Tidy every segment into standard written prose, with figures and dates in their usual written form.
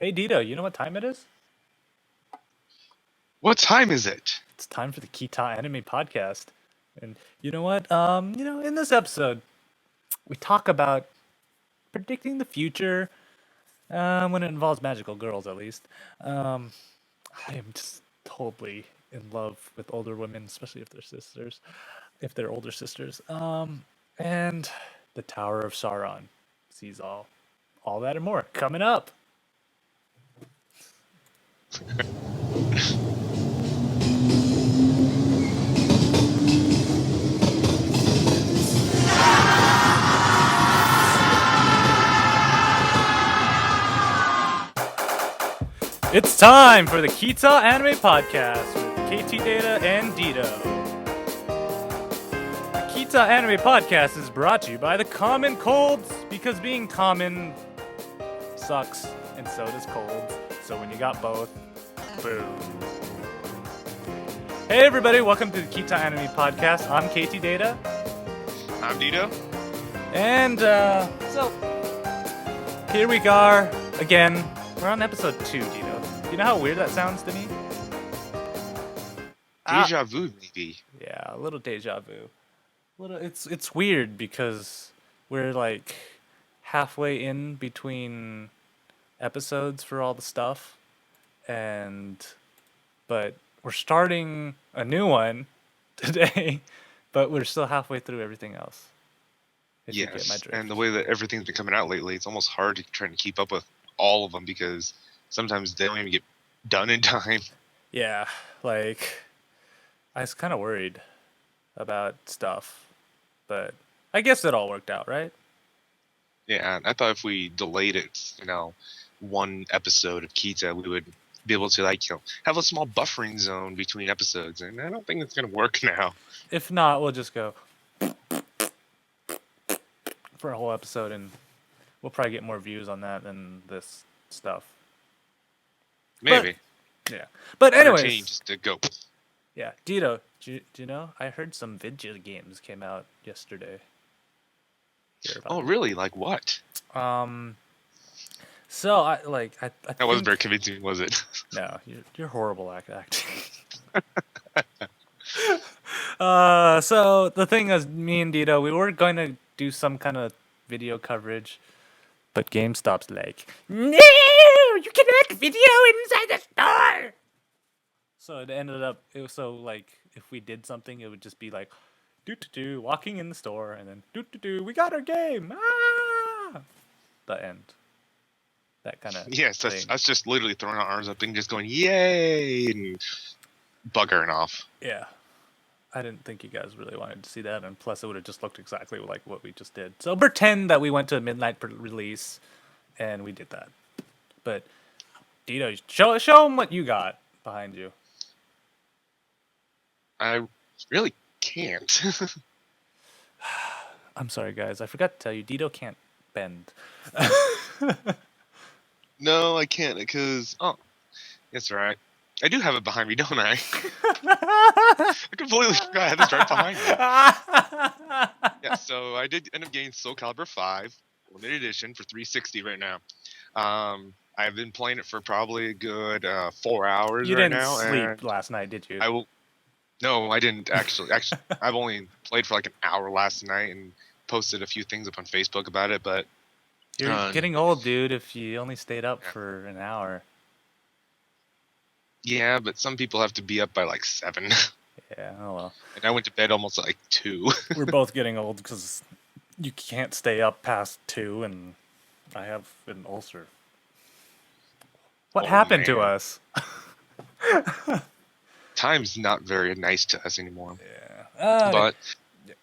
Hey Deedo, you know what time it is? What time is it? It's time for the Kita Anime Podcast. And you know what? In this episode, we talk about predicting the future, when it involves magical girls, at least. Um, I am just totally in love with older women, especially if they're older sisters. And the Tower of Sauron sees all that and more coming up. It's time for the Kita Anime Podcast with Ktdata and Deedo. The Kita Anime Podcast is brought to you by the Common Colds, because being common sucks, and so does colds. So when you got both, boom. Hey everybody, welcome to the Kita Anime Podcast. I'm Ktdata. I'm Deedo. And so here we are again. We're on episode 2, Deedo. You know how weird that sounds to me? Deja vu, maybe. Yeah, a little deja vu. It's weird because we're like halfway in between episodes for all the stuff, but we're starting a new one today, but we're still halfway through everything else. If you get my Yes, drift. and the way that everything's been coming out lately, it's almost hard to try to keep up with all of them because sometimes they don't even get done in time. Yeah, like I was kind of worried about stuff, but I guess it all worked out, right? Yeah, I thought if we delayed it, one episode of Kita, we would be able to have a small buffering zone between episodes, and I don't think it's gonna work now. If not, we'll just go for a whole episode, and we'll probably get more views on that than this stuff. Maybe. Yeah. But Entertaining anyways, just to go. yeah. Dito, do you know? I heard some video games came out yesterday. Hear about Oh, it. really? Like what? So I That wasn't very convincing, was it? No, you're horrible at acting. So the thing is, me and Dito, we were going to do some kind of video coverage, but GameStop's like, no, you cannot video inside the store. So it ended up, if we did something, it would just be like, do walking in the store, and then do we got our game. Ah, the end. That kind of Yes, thing. that's just literally throwing our arms up and just going yay and buggering off. Yeah. I didn't think you guys really wanted to see that, and plus it would have just looked exactly like what we just did. So pretend that we went to a midnight release, and we did that. But Dito, show them what you got behind you. I really can't. I'm sorry, guys. I forgot to tell you, Dito can't bend. No, I can't because that's right. I do have it behind me, don't I? I completely forgot I had this right behind me. Yeah, so I did end up getting Soul Calibur 5 limited edition for 360 right now. I've been playing it for probably a good 4 hours You right didn't now. sleep last night, did you? No, I didn't actually. Actually, I've only played for like an hour last night and posted a few things up on Facebook about it. But You're getting old, dude, if you only stayed up Yeah. for an hour. Yeah, but some people have to be up by like 7, Yeah, oh well. and I went to bed almost at like 2. We're both getting old because you can't stay up past 2, and I have an ulcer. What Oh, happened to man. us? Time's not very nice to us anymore. Yeah. But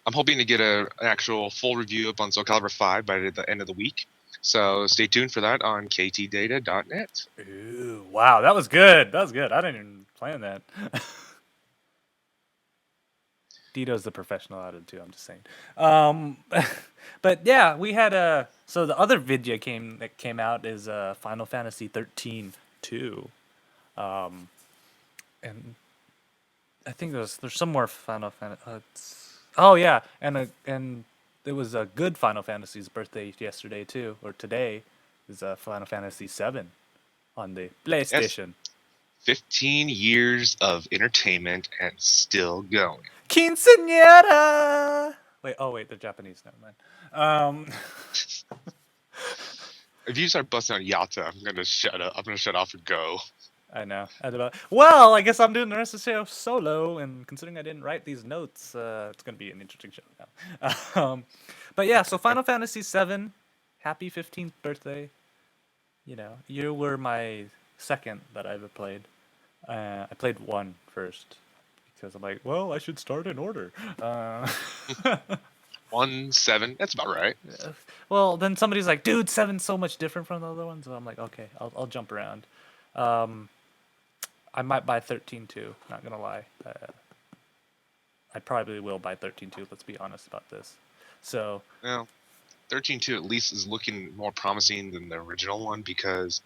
I'm hoping to get an actual full review up on Soul Calibur 5 by the end of the week. So stay tuned for that on ktdata.net. Ooh, wow, that was good. That was good. I didn't even plan that. Dito's the professional at it too. I'm just saying. But yeah, we had so the other video that came out is Final Fantasy 13 2. And I think there's some more Final Fantasy. Oh yeah, and it was a good Final Fantasy's birthday yesterday too, or today is Final Fantasy 7 on the Yes, PlayStation. 15 years of entertainment and still going. Quinceañera. Wait, they're Japanese. Never mind. If you start busting out Yata, I'm gonna shut up. I'm gonna shut off and go. I know. Well, I guess I'm doing the rest of the show solo, and considering I didn't write these notes, it's gonna be an interesting show now. But yeah, so Final Fantasy VII, happy 15th birthday. You know, you were my second that I ever played. I played one first because I'm like, well, I should start in order. 1-7. That's about right. Well, then somebody's like, dude, seven's so much different from the other ones. So I'm like, okay, I'll jump around. I might buy 13 too. Not gonna lie. I probably will buy 13 too. Let's be honest about this. So Well, 13-2 at least is looking more promising than the original one, because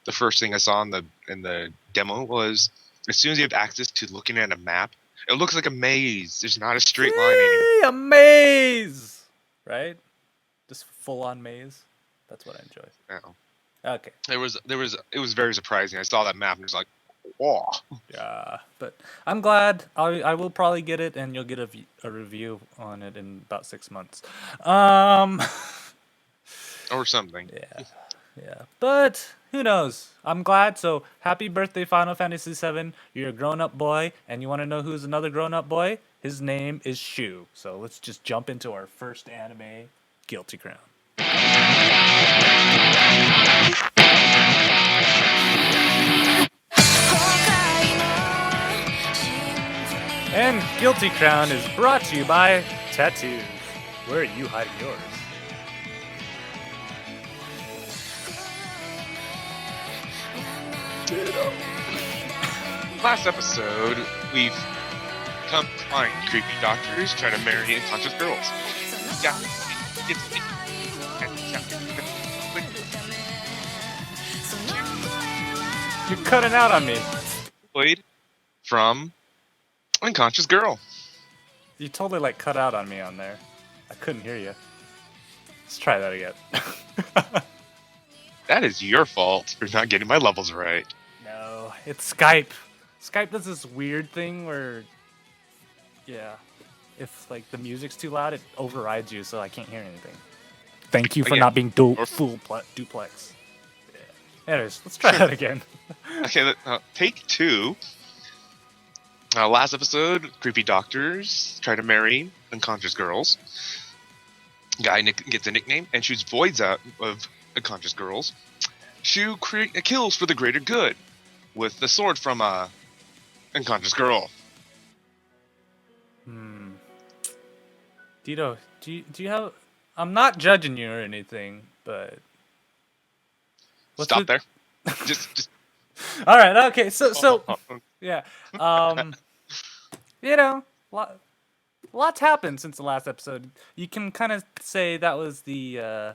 the first thing I saw in the demo was, as soon as you have access to looking at a map, it looks like a maze. There's not a straight line anymore. Yay, a maze, right? Just full on maze. That's what I enjoy. No. Okay. It was very surprising. I saw that map and was like, whoa. Yeah, but I'm glad. I will probably get it, and you'll get a review on it in about 6 months. Or something. Yeah. But who knows? I'm glad. So happy birthday, Final Fantasy VII. You're a grown-up boy, and you want to know who's another grown-up boy? His name is Shu. So let's just jump into our first anime, Guilty Crown. And Guilty Crown is brought to you by Tattoos. Where are you hiding yours? Last episode, we've come to find creepy doctors trying to marry unconscious girls. Yeah, You're cutting out on me. played from unconscious girl. You totally like cut out on me on there. I couldn't hear you. Let's try that again. That is your fault for not getting my levels right. No, it's Skype. Skype does this weird thing where, yeah, if like the music's too loud, it overrides you, so I can't hear anything. Thank you for Again, not being duplex. Yeah. Anyways, let's try that again. Okay, take 2. Last episode, creepy doctors try to marry unconscious girls. Guy gets a nickname and shoots voids out of unconscious girls. Shu kills for the greater good with the sword from a unconscious girl. Deedo, do you have? I'm not judging you or anything, but Stop there. Just. All right. Okay. So yeah. You know, lots happened since the last episode. You can kind of say that was the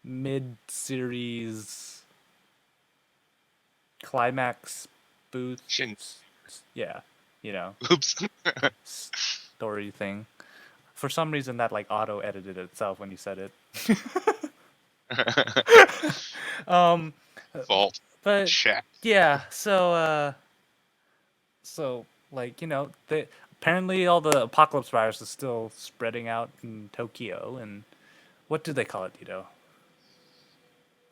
mid-series climax booth. Yeah, you know. Oops. Story thing. For some reason, that like auto edited itself when you said it. Fault. But Chat. yeah, so like, you know, apparently all the apocalypse virus is still spreading out in Tokyo, and what do they call it, Deedo?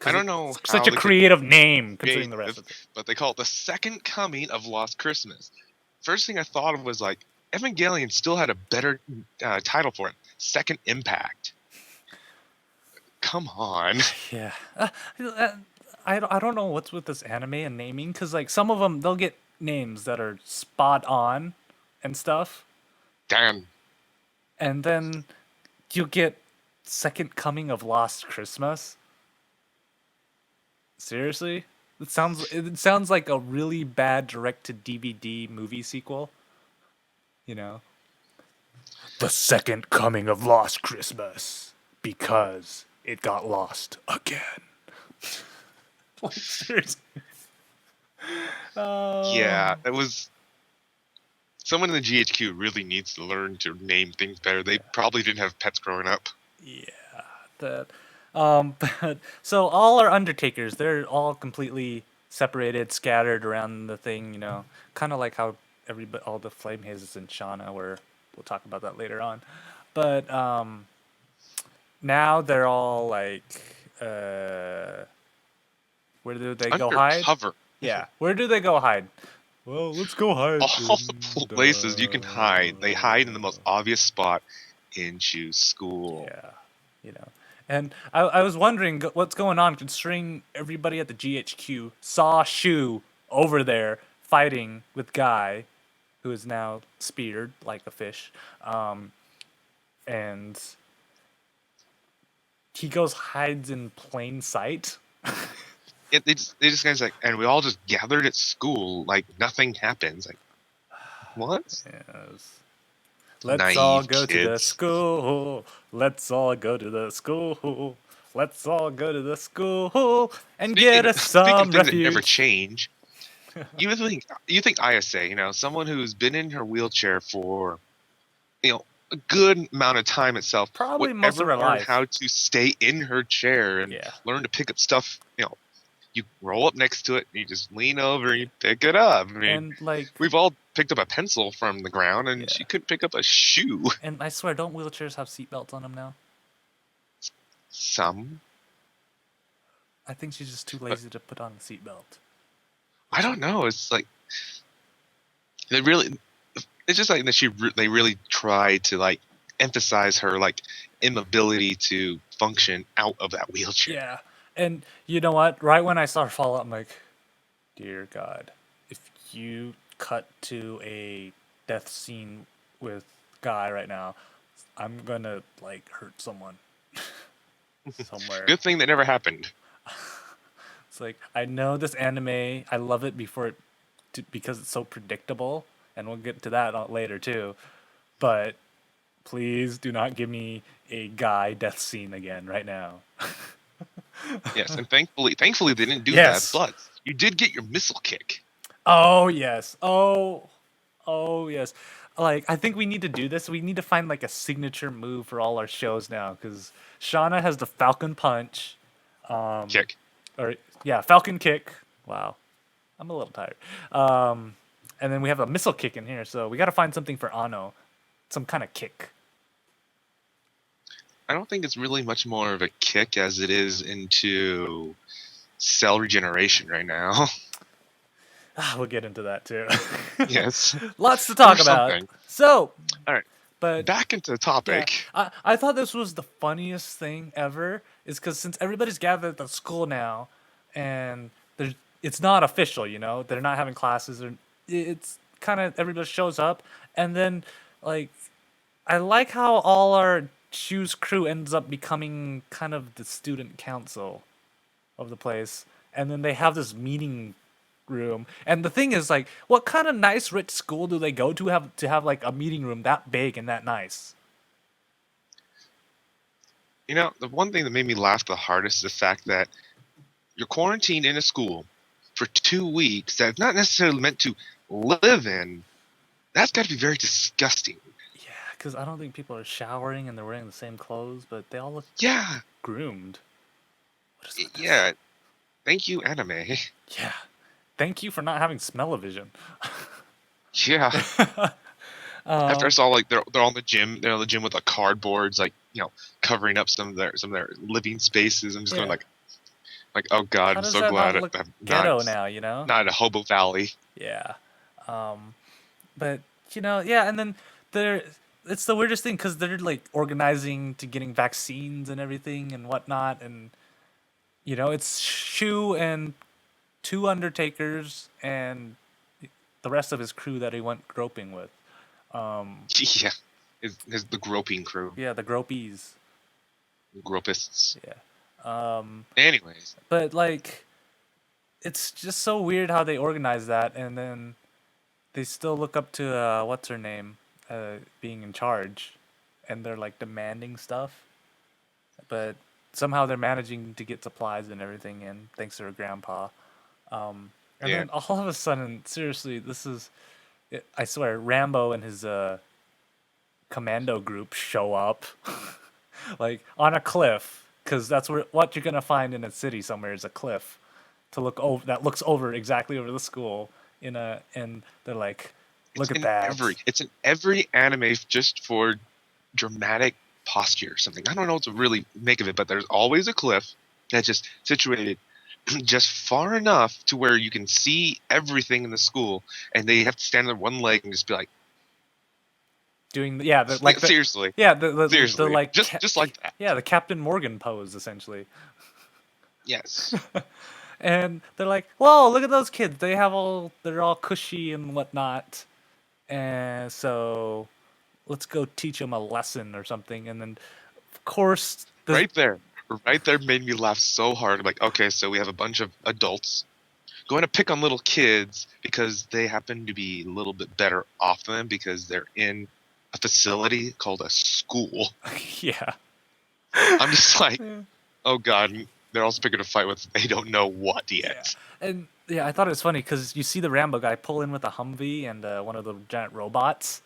I don't know. Such a creative name considering the rest of it. But they call it the second coming of Lost Christmas. First thing I thought of was like, Evangelion still had a better title for it. Second Impact. Come on. Yeah. I don't know what's with this anime and naming, because like some of them, they'll get names that are spot on and stuff. Damn. And then you get Second Coming of Lost Christmas. Seriously? It sounds like a really bad direct-to-DVD movie sequel. You know? The Second Coming of Lost Christmas. Because it got lost again. Like, seriously. Yeah, it was... Someone in the GHQ really needs to learn to name things better. They probably didn't have pets growing up. Yeah. But, so all our Undertakers, they're all completely separated, scattered around the thing. Kind of like how all the flame hazes in Shauna were. We'll talk about that later on. But now they're all like, where do they go hide? Undercover. Yeah, where do they go hide? Well, let's go hide All the in places you can hide. They hide in the the most obvious spot in Shu's school. yeah, you know. And I was wondering what's going on, considering everybody at the GHQ saw Shu over there fighting with Guy, who is now speared like a fish, and he goes hides in plain sight. They just guys like, and we all just gathered at school like nothing happens. Like what? Yes. Let's all Naive go to the kids. school. Let's all go to the school. Let's all go to the school and get us Speaking of some things that never refuge. change, you think ISA, someone who's been in her wheelchair for a good amount of time itself, would Probably most of ever her learn life. how to stay in her chair and Yeah. learn to pick up stuff. You roll up next to it, and you just lean over and you pick it up. I mean, And like, we've all picked up a pencil from the ground, and Yeah. she couldn't pick up a shoe. and I swear, don't wheelchairs have seatbelts on them now? Some. I think she's just too lazy to put on a seatbelt. I don't know. It's like they really. It's just like that they really try to like emphasize her like inability to function out of that wheelchair. Yeah. And you know what? Right when I saw her fall out, I'm like, dear God, if you cut to a death scene with Guy right now, I'm gonna like hurt someone somewhere. Good thing that never happened. It's like, I know this anime, I love it because it's so predictable, and we'll get to that later too. But please do not give me a Guy death scene again right now. Yes, and thankfully they didn't do Yes. that. But you did get your missile kick. Oh yes. Oh yes. Like, I think we need to do this. We need to find like a signature move for all our shows now, because Shauna has the Falcon Punch. Kick. Or yeah, Falcon Kick. Wow, I'm a little tired. And then we have a missile kick in here, so we got to find something for Ano, some kind of kick. I don't think it's really much more of a kick as it is into cell regeneration right now. We'll get into that too. Yes. Lots to talk Or about. something. So, All right. but Back into the yeah, topic. I thought this was the funniest thing ever, is because since everybody's gathered at the school now, and it's not official, they're not having classes, or it's kind of everybody shows up, and then like, I like how all our Shoes crew ends up becoming kind of the student council of the place, and then they have this meeting room. And the thing is, like, what kind of nice rich school do they go to have like a meeting room that big and that nice? The one thing that made me laugh the hardest is the fact that you're quarantined in a school for 2 weeks that's not necessarily meant to live in. That's got to be very disgusting. Yeah, because I don't think people are showering and they're wearing the same clothes, but they all look Yeah. groomed. What is with this? Yeah. Thank you, anime. Yeah. Thank you for not having smell-o-vision. Yeah. After I saw like they're on the gym, they're on the gym with the cardboards, like covering up some of their living spaces. I'm just going Yeah. like oh god, How I'm does so that glad not look I'm ghetto not now, not in a hobo valley. Yeah. But yeah, and then it's the weirdest thing, because they're like organizing to getting vaccines and everything and whatnot, and it's Shu and two Undertakers and the rest of his crew that he went groping with. Yeah, is the groping crew, Yeah, the gropies. gropists. Yeah. Anyways, But like, it's just so weird how they organize that, and then they still look up to what's her name, being in charge, and they're like demanding stuff, but somehow they're managing to get supplies and everything in, thanks to her grandpa. And yeah, then all of a sudden, seriously, I swear, Rambo and his commando group show up, like on a cliff, because that's what you're gonna find in a city somewhere, is a cliff to look over that looks over exactly over the school and they're like, It's look at in that. every anime just for dramatic posture or something. I don't know what to really make of it, but there's always a cliff that's just situated just far enough to where you can see everything in the school, and they have to stand on one leg and just be like, Doing like the seriously, the seriously, like just like that. yeah, the Captain Morgan pose essentially. Yes. And they're like, whoa, look at those kids. They're all cushy and whatnot. And so let's go teach them a lesson or something. And then, of course, Right there. Right there made me laugh so hard. Like, okay, so we have a bunch of adults going to pick on little kids because they happen to be a little bit better off than them because they're in a facility called a school. yeah. I'm just like, Yeah. oh god, they're also picking a fight with they don't know what yet. Yeah. And yeah, I thought it was funny because you see the Rambo guy pull in with a Humvee and one of the giant robots.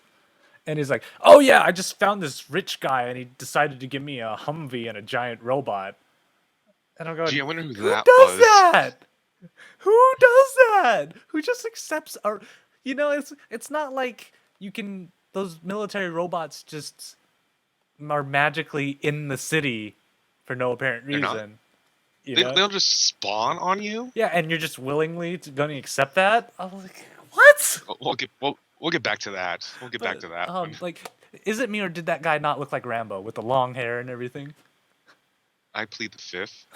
And he's like, oh yeah, I just found this rich guy and he decided to give me a Humvee and a giant robot. And I'm going, Gee, I wonder who who that does was. that? Who does that? Who just accepts our? It's not like you can. Those military robots just are magically in the city for no apparent They're not. reason. You They, know? they'll just spawn on you. Yeah, and you're just willingly going to accept that. I was like, what? We'll get back to that. We'll get back to that. one. Like, is it me or did that guy not look like Rambo with the long hair and everything? I plead the fifth.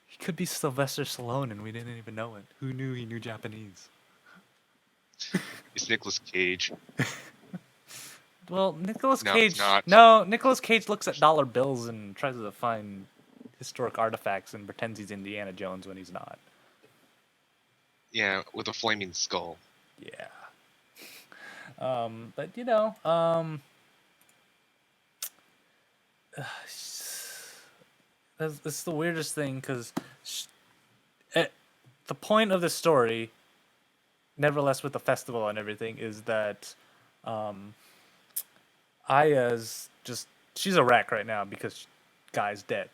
He could be Sylvester Stallone and we didn't even know it. Who knew he knew Japanese? It's Nicolas Cage. Well, Nicolas No, Cage. it's not. No, Nicolas Cage looks at dollar bills and tries to find historic artifacts and pretends he's Indiana Jones when he's not. Yeah, with a flaming skull. Yeah. But it's the weirdest thing because the point of the story, nevertheless, with the festival and everything, is that Aya's she's a wreck right now because Guy's dead.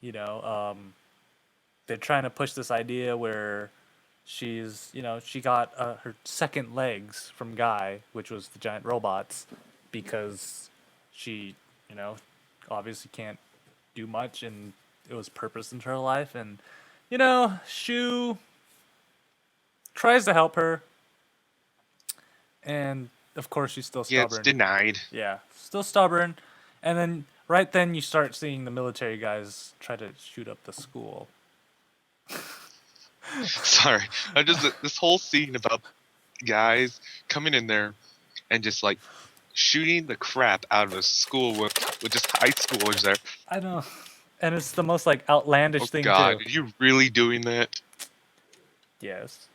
They're trying to push this idea where she got her second legs from Guy, which was the giant robots, because she, obviously can't do much and it was purpose into her life. And, Shu tries to help her. And, of course, she's still Yeah, stubborn. it's denied. Yeah, still stubborn. And then, right then, you start seeing the military guys try to shoot up the school. Sorry, I just this whole scene about guys coming in there and just like shooting the crap out of a school with just high schoolers there. I know. And it's the most, outlandish Oh thing, god, too. are you really doing that? Yes.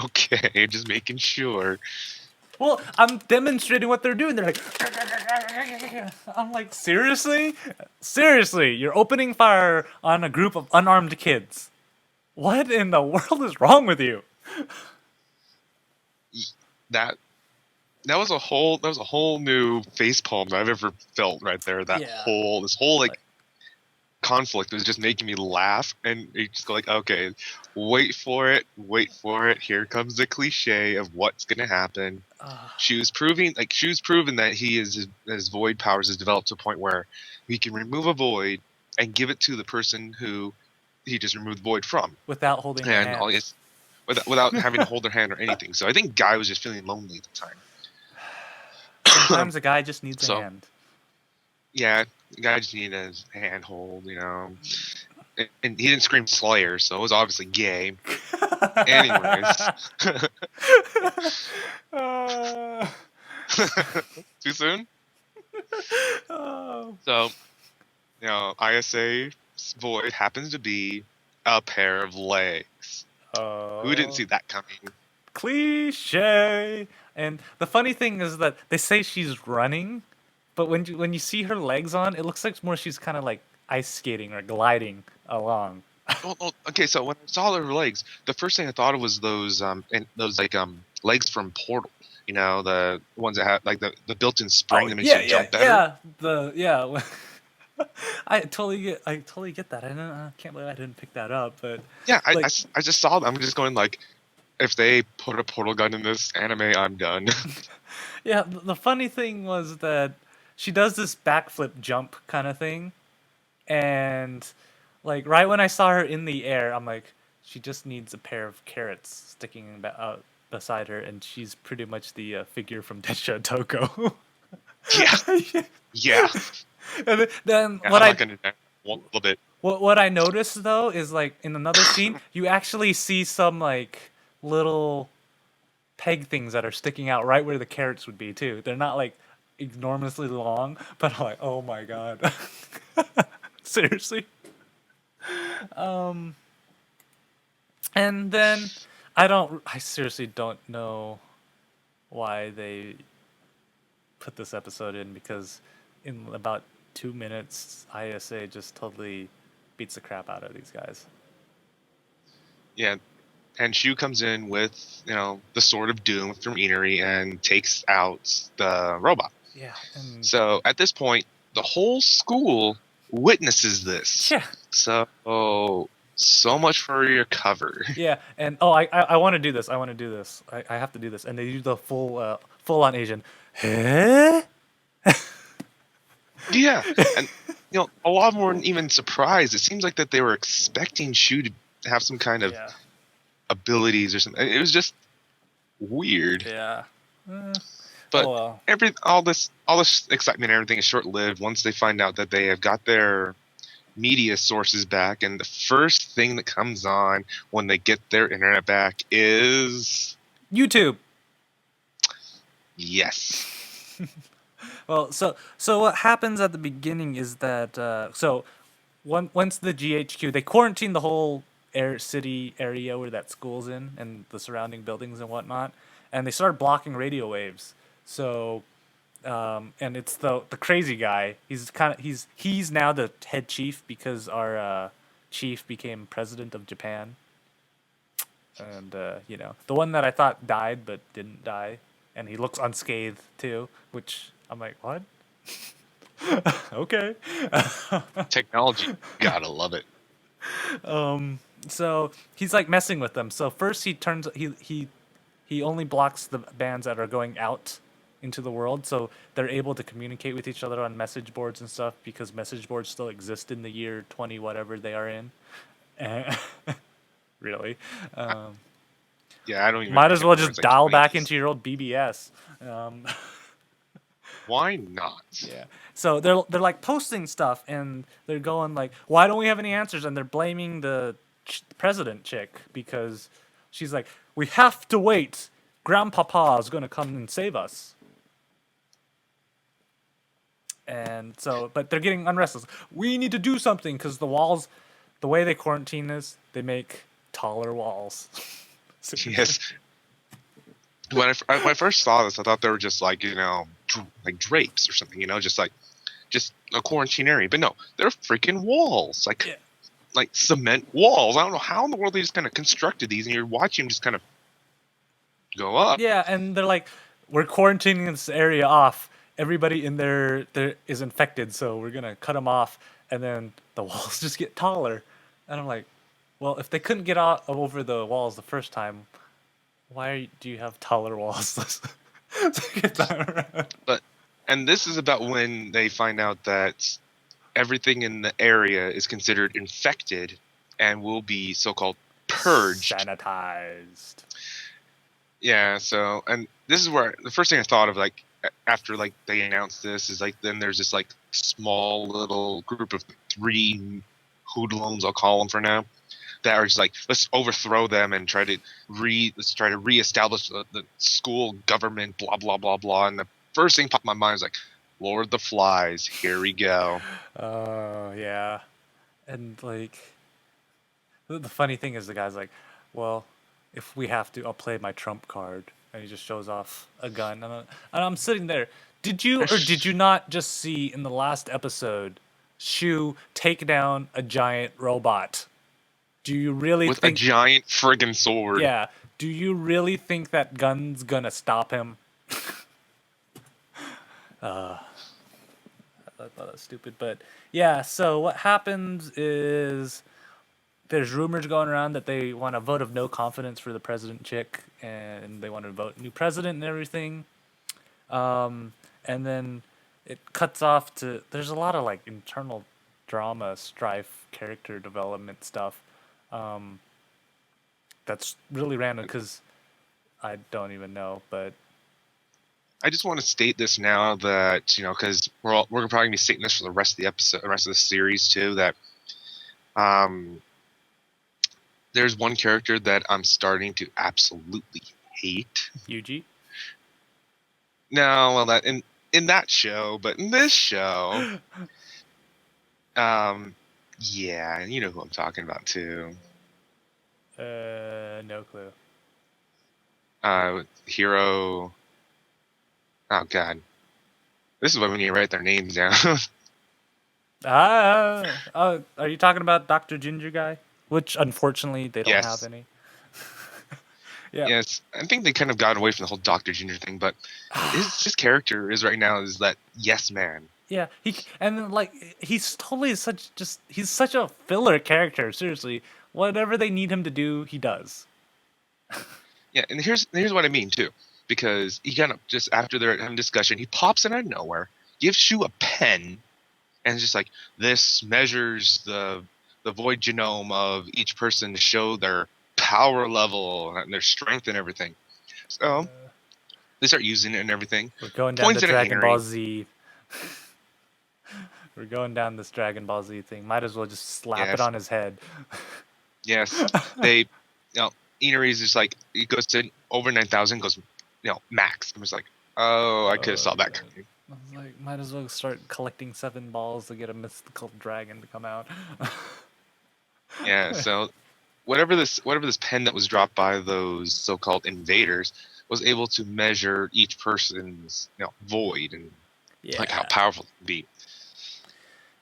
Okay, just making sure. Well, I'm demonstrating what they're doing. They're like, I'm like, seriously? Seriously, you're opening fire on a group of unarmed kids. What in the world is wrong with you? That was a whole new facepalm that I've ever felt right there. This whole conflict was just making me laugh, and you just go like, okay, wait for it. Here comes the cliche of what's gonna happen. Shu's proven that his void powers is developed to a point where he can remove a void and give it to the person who he just removed the void from, Without holding their hand. without having to hold their hand or anything. So I think Guy was just feeling lonely at the time. Sometimes a guy just needs a hand. Yeah, the guy just needed his handhold, And he didn't scream Slayer, so it was obviously gay. Anyways. Too soon? So, ISA's void happens to be a pair of legs. Who didn't see that coming? Cliche. And the funny thing is that they say she's running, but when you see her legs on, it looks like more she's kind of like ice skating or gliding along. Well, okay, so when I saw her legs, the first thing I thought of was those legs from Portal. The ones that have like the built-in spring that makes you jump better. Yeah. I totally get that. I can't believe I didn't pick that up. But Yeah, like, I just saw them. I'm just going like, if they put a portal gun in this anime, I'm done. yeah, the funny thing was that she does this backflip jump kind of thing, and like right when I saw her in the air, I'm like, she just needs a pair of carrots sticking out beside her, and she's pretty much the figure from Desha Toko. Yeah, yeah, And then yeah. I'm not gonna deny one little bit. what I noticed though is like in another scene, you actually see some like little peg things that are sticking out right where the carrots would be too. They're not like enormously long, but I'm like, oh my god, seriously. And then I seriously don't know why they put this episode in because in about 2 minutes, ISA just totally beats the crap out of these guys. Yeah, and Shu comes in with the Sword of Doom from Inari and takes out the robot. Yeah, and So at this point, the whole school witnesses this. yeah, So much for your cover. yeah, and oh, I want to do this. I want to do this. I have to do this. And they do the full on Asian. Huh? Yeah, and a lot more than even surprised. It seems like that they were expecting Shu to have some kind of Yeah, abilities or something. It was just weird. yeah. But Oh well. all this excitement and everything is short lived once they find out that they have got their media sources back, and the first thing that comes on when they get their internet back is YouTube. yes. Well, so what happens at the beginning is that once the GHQ they quarantine the whole city area where that school's in and the surrounding buildings and whatnot, and they start blocking radio waves. So and it's the crazy guy. He's now the head chief because our chief became president of Japan, and the one that I thought died but didn't die, and he looks unscathed too, which I'm like, what? Okay. Technology, gotta love it. So he's like messing with them. So first he only blocks the bands that are going out into the world, so they're able to communicate with each other on message boards and stuff because message boards still exist in the year 20 whatever they are in. And really, Yeah, I don't even might as understand well the just words, like dial back 20s. into your old BBS. Um, Why not? Yeah. So they're like posting stuff and they're going like, why don't we have any answers? And they're blaming the president chick because she's like, we have to wait. Grandpapa is gonna come and save us. And so, but they're getting unrestless. We need to do something because the walls, the way they quarantine is, they make taller walls. Yes. When I first saw this, I thought they were just like like drapes or something, just a quarantine area. But no, they're freaking walls, Yeah. like cement walls. I don't know how in the world they just kind of constructed these, and you're watching them just kind of go up. Yeah, and they're like, we're quarantining this area off. Everybody in there is infected, so we're gonna cut them off, and then the walls just get taller. And I'm like, well, if they couldn't get out over the walls the first time, why do you have taller walls to get that around? And this is about when they find out that everything in the area is considered infected and will be so-called purged. Sanitized. Yeah, so and this is where the first thing I thought of, like after like they announced this, is like then there's this like small little group of 3 hoodlums, I'll call them for now, that are just like, let's overthrow them and let's try to reestablish the school government, blah blah blah blah. And the first thing popped in my mind was like, Lord of the Flies, here we go. Oh yeah, and like the funny thing is the guy's like, well, if we have to, I'll play my trump card, and he just shows off a gun, and I'm sitting there. Did you or did you not just see in the last episode, Shu take down a giant robot? Do you really With think? a giant friggin' sword. Yeah. Do you really think that gun's gonna stop him? I thought that was stupid. But yeah, so what happens is there's rumors going around that they want a vote of no confidence for the president chick, and they want to vote new president and everything. And then it cuts off to there's a lot of like internal drama, strife, character development stuff. Um, that's really random because I don't even know, but I just want to state this now that because we're probably gonna be stating this for the rest of the episode, the rest of the series too. That um, there's one character that I'm starting to absolutely hate. Yuji. No, well, that in that show, but in this show, yeah, you know who I'm talking about too. No clue. Hero. Oh God, this is why we need to write their names down. Are you talking about Dr. Ginger guy? Which unfortunately they don't have Yes. any. Yeah. Yes, I think they kind of got away from the whole Dr. Ginger thing, but his character is right now is that yes man. Yeah, and then, like he's totally he's such a filler character. Seriously, whatever they need him to do, he does. Yeah, and here's what I mean too, because he kind of just after they're having discussion, he pops in out of nowhere, gives you a pen, and it's just like this measures the void genome of each person to show their power level and their strength and everything. So they start using it and everything. We're going down Points the it at Dragon Henry. Ball Z. We're going down this Dragon Ball Z thing. Might as well just slap it Yes. on his head. Yes, they, Inari's just like he goes to over 9,000, goes, max. I was like, oh, I could have saw that God. coming. I was like, might as well start collecting 7 balls to get a mystical dragon to come out. Yeah, so whatever this pen that was dropped by those so-called invaders was able to measure each person's void and Yeah. like how powerful it can be.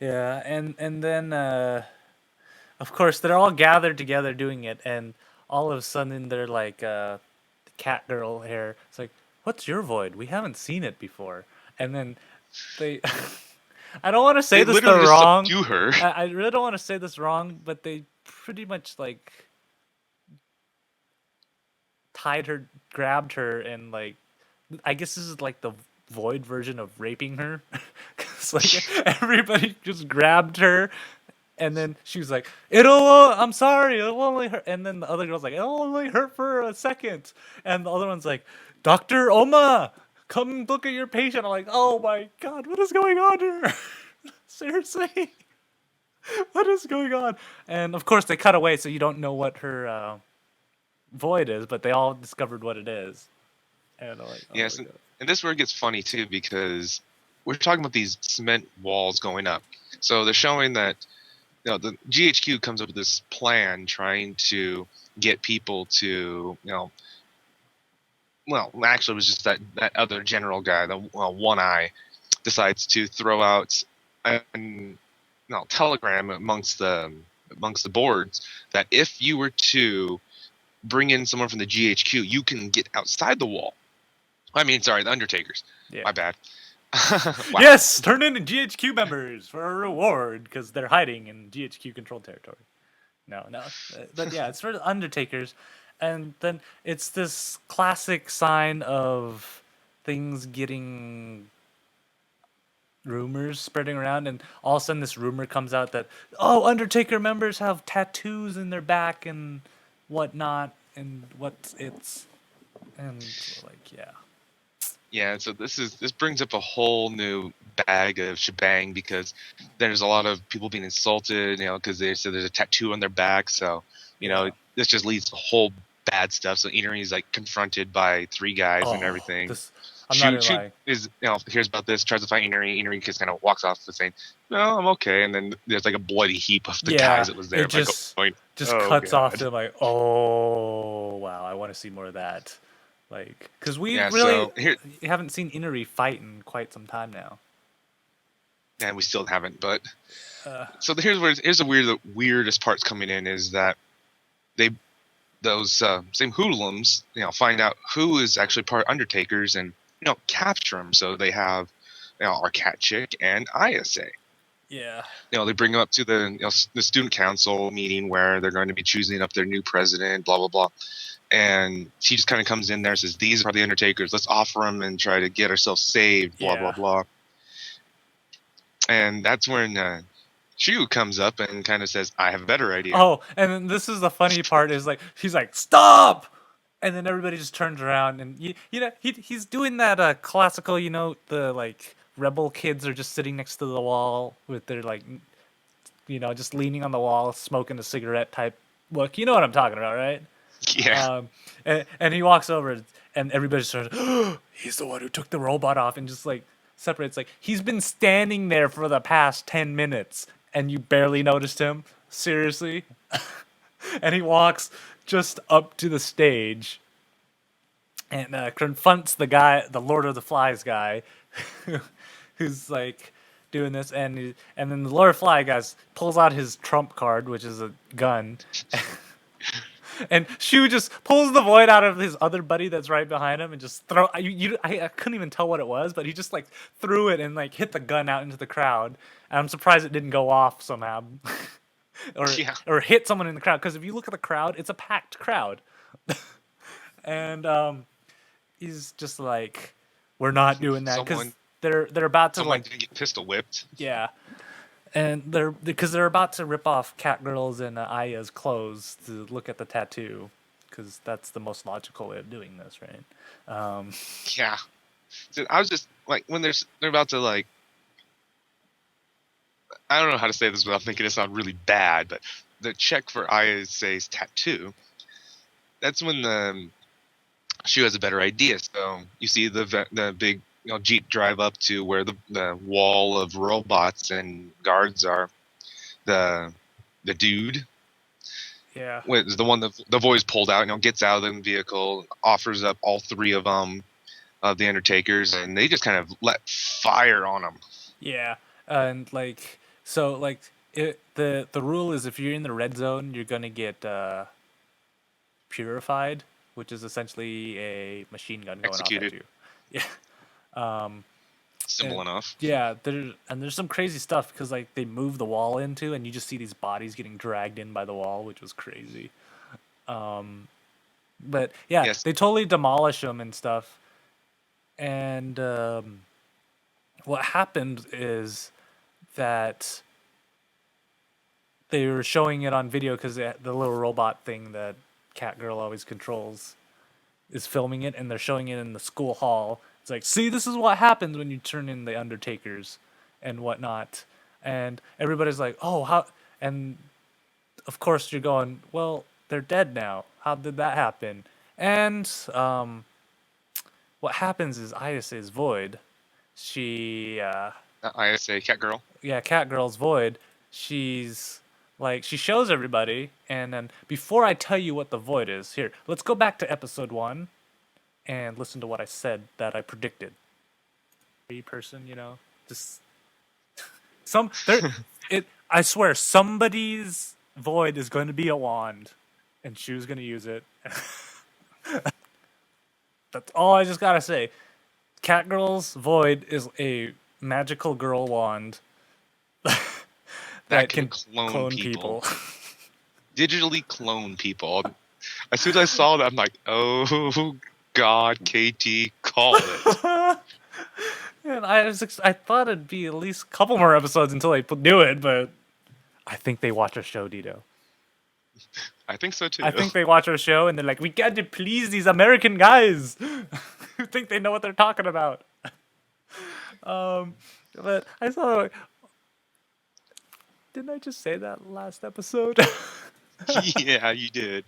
Yeah, and then of course they're all gathered together doing it, and all of a sudden they're like the cat girl hair. It's like, what's your void? We haven't seen it before. And then they I don't want to say They this literally the just wrong. subdue her. I really don't want to say this wrong, but they pretty much like tied her, grabbed her, and like I guess this is like the void version of raping her. 'Cause like everybody just grabbed her, and then she was like, "It'll, I'm sorry, it'll only hurt." And then the other girl's like, "It'll only hurt for a second." And the other one's like, "Dr. Oma, come look at your patient." I'm like, "Oh my God, what is going on here?" Seriously, what is going on? And of course they cut away, so you don't know what her void is, but they all discovered what it is. And I'm like, oh Yes, my God. and this is where it gets funny too, because we're talking about these cement walls going up. So they're showing that the GHQ comes up with this plan trying to get people to well, actually it was just that other general guy, the one eye, decides to throw out a telegram amongst the boards that if you were to bring in someone from the GHQ, you can get outside the wall. I mean, sorry, the Undertakers. Yeah. My bad. Wow. Yes, turn in GHQ members for a reward because they're hiding in GHQ controlled territory. No, but yeah, it's for the Undertakers, and then it's this classic sign of things getting rumors spreading around, and all of a sudden this rumor comes out that Undertaker members have tattoos in their back and whatnot, and and like yeah. Yeah, so this brings up a whole new bag of shebang because there's a lot of people being insulted, because they said there's a tattoo on their back. So, Yeah. this just leads to whole bad stuff. So Inari's like confronted by 3 guys and everything. I'm not gonna lie. Is hears about this, tries to fight Inari. Inari just kind of walks off saying, "No, I'm okay." And then there's like a bloody heap of the guys that was there. It just going, cuts God. off to like, oh wow, I want to see more of that. Like, because we Yeah, really so here- haven't seen Inari fight in quite some time now. And we still haven't, but so here's the weirdest parts coming in is that those same hoodlums find out who is actually part Undertakers and capture them. So they have our cat chick and ISA. Yeah. They bring them up to the student council meeting where they're going to be choosing up their new president, blah blah blah. And she just kind of comes in there and says, "These are the Undertakers. Let's offer them and try to get ourselves saved." Blah blah Yeah. blah. And that's when Shu comes up and kind of says, "I have a better idea." Oh, and then this is the funny part is like she's like, "Stop!" And then everybody just turns around and he's doing that classical, the like rebel kids are just sitting next to the wall with their like just leaning on the wall, smoking a cigarette type look. You know what I'm talking about, right? Yeah. And he walks over and everybody starts, he's the one who took the robot off and just like separates. Like he's been standing there for the past 10 minutes and you barely noticed him. Seriously? And he walks just up to the stage and confronts the guy, the Lord of the Flies guy, who's like doing this, and then the Lord of the Fly guys pulls out his trump card, which is a gun, and Shu just pulls the void out of his other buddy that's right behind him and just I couldn't even tell what it was, but he just like threw it and like hit the gun out into the crowd, and I'm surprised it didn't go off somehow. or hit someone in the crowd, because if you look at the crowd, it's a packed crowd. And he's just like, we're not doing that, because they're about to Someone's gonna get pistol whipped. yeah, and they're about to rip off Catgirl's and Aya's clothes to look at the tattoo, because that's the most logical way of doing this, right? Yeah. So I was just like, when they're about to like, I don't know how to say this without thinking it sounds really bad, but the check for Aya's tattoo, that's when Shu has a better idea. So you see the big Jeep drive up to where the wall of robots and guards are. The dude, Yeah, is the one the voice pulled out. Gets out of the vehicle, offers up all three of them, of the Undertakers, and they just kind of let fire on them. yeah, and like so like the rule is, if you're in the red zone, you're gonna get purified, which is essentially a machine gun going off at Executed. you. Yeah. Simple enough. Yeah, there's some crazy stuff, because like they move the wall into, and you just see these bodies getting dragged in by the wall, which was crazy. But yeah, Yes. they totally demolish them and stuff. And what happened is that they were showing it on video, because the little robot thing that Catgirl always controls is filming it, and they're showing it in the school hall. It's like, see, this is what happens when you turn in the Undertakers and whatnot. And everybody's like, oh, how? And of course you're going, well, they're dead now. How did that happen? And what happens is Isa's Void. She ISA Catgirl. yeah, Catgirl's Void. She's like, she shows everybody, and then before I tell you what the Void is, here, let's go back to episode 1 and listen to what I said that I predicted. Person, just I swear, somebody's Void is going to be a wand, and Shu's going to use it. That's all I just gotta say. Catgirl's Void is a magical girl wand that can clone people. Digitally clone people. As soon as I saw that, I'm like, oh God, KT called it. And I thought it'd be at least a couple more episodes until they do it, but I think they watch our show, Deedo. I think so too. I think they watch our show and they're like, we got to please these American guys who think they know what they're talking about. But I saw, didn't I just say that last episode? Yeah, you did.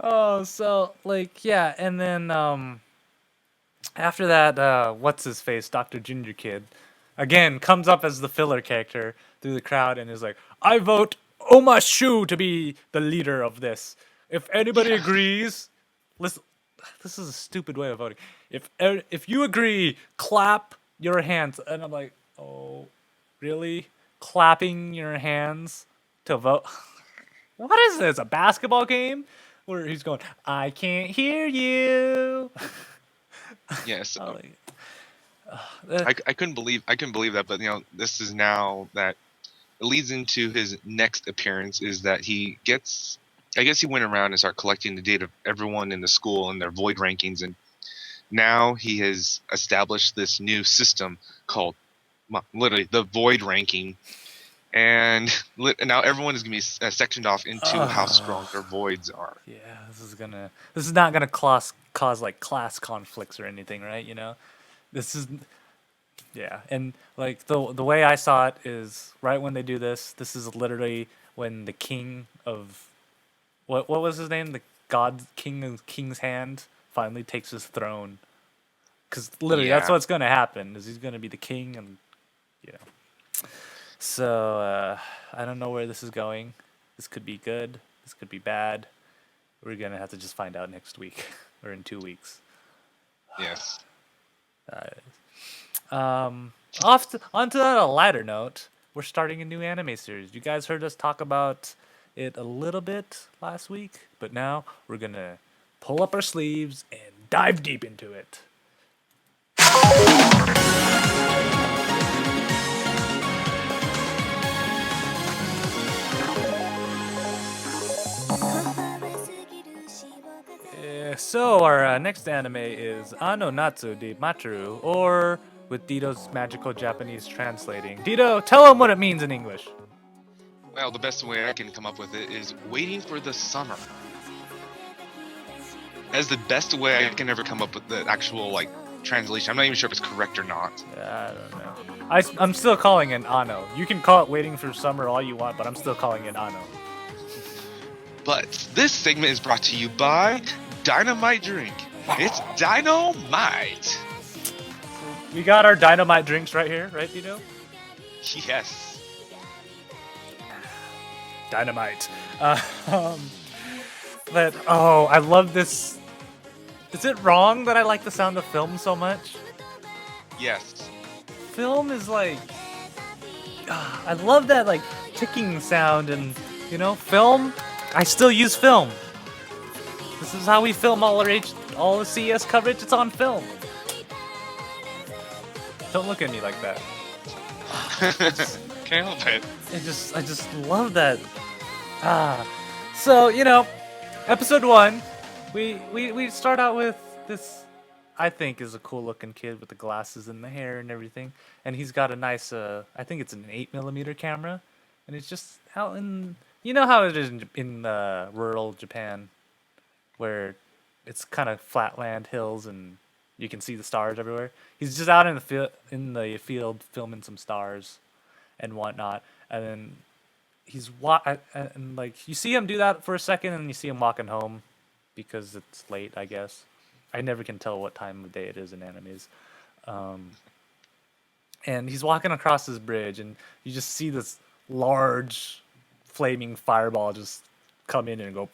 Oh, so like, yeah, and then after that, what's his face, Dr. Ginger Kid, again comes up as the filler character through the crowd and is like, I vote Oma Shu to be the leader of this. If anybody agrees, listen, this is a stupid way of voting. If you agree, clap your hands. And I'm like, oh, really? Clapping your hands to vote? What is this? A basketball game where he's going, I can't hear you. Yes. Uh, I couldn't believe that, but this is now that it leads into his next appearance is that he gets. I guess he went around and started collecting the data of everyone in the school and their void rankings, and now he has established this new system called literally the void ranking, and now everyone is going to be sectioned off into how strong their voids are. yeah, this is not gonna cause like class conflicts or anything, right? This is yeah, and like the way I saw it is right when they do this. This is literally when the king of what was his name? The god king of King's Hand finally takes his throne. Because literally, that's Yeah. what's gonna happen. Is he's gonna be the king, and you know. So I don't know where this is going. This could be good. This could be bad. We're gonna have to just find out next week or in 2 weeks. Yes. Onto that a lighter note, we're starting a new anime series. You guys heard us talk about it a little bit last week, but now we're gonna pull up our sleeves and dive deep into it. So our next anime is Ano Natsu de Matru, or with Dido's magical Japanese translating. Dido, tell him what it means in English. Well, the best way I can come up with it is waiting for the summer. That's the best way I can ever come up with the actual translation. I'm not even sure if it's correct or not. I don't know. I'm still calling it Ano. You can call it Waiting for Summer all you want, but I'm still calling it Ano. But this segment is brought to you by Dynamite Drink. It's dynamite. We got our dynamite drinks right here, right, Dido? Yes. Dynamite. But I love this. Is it wrong that I like the sound of film so much? Yes. Film is like, I love that like ticking sound, and film. I still use film. This is how we film all the CES coverage. It's on film. Don't look at me like that. Can't help it. I just love that. So episode 1, we start out with this. I think is a cool looking kid with the glasses and the hair and everything, and he's got a nice. I think it's an 8mm camera, and it's just out in. You know how it is in rural Japan, where it's kind of flatland hills and you can see the stars everywhere. He's just out in the field filming some stars and whatnot, and then and like you see him do that for a second, and you see him walking home because it's late, I guess. I never can tell what time of day it is in animes. And he's walking across this bridge, and you just see this large flaming fireball just come in and go.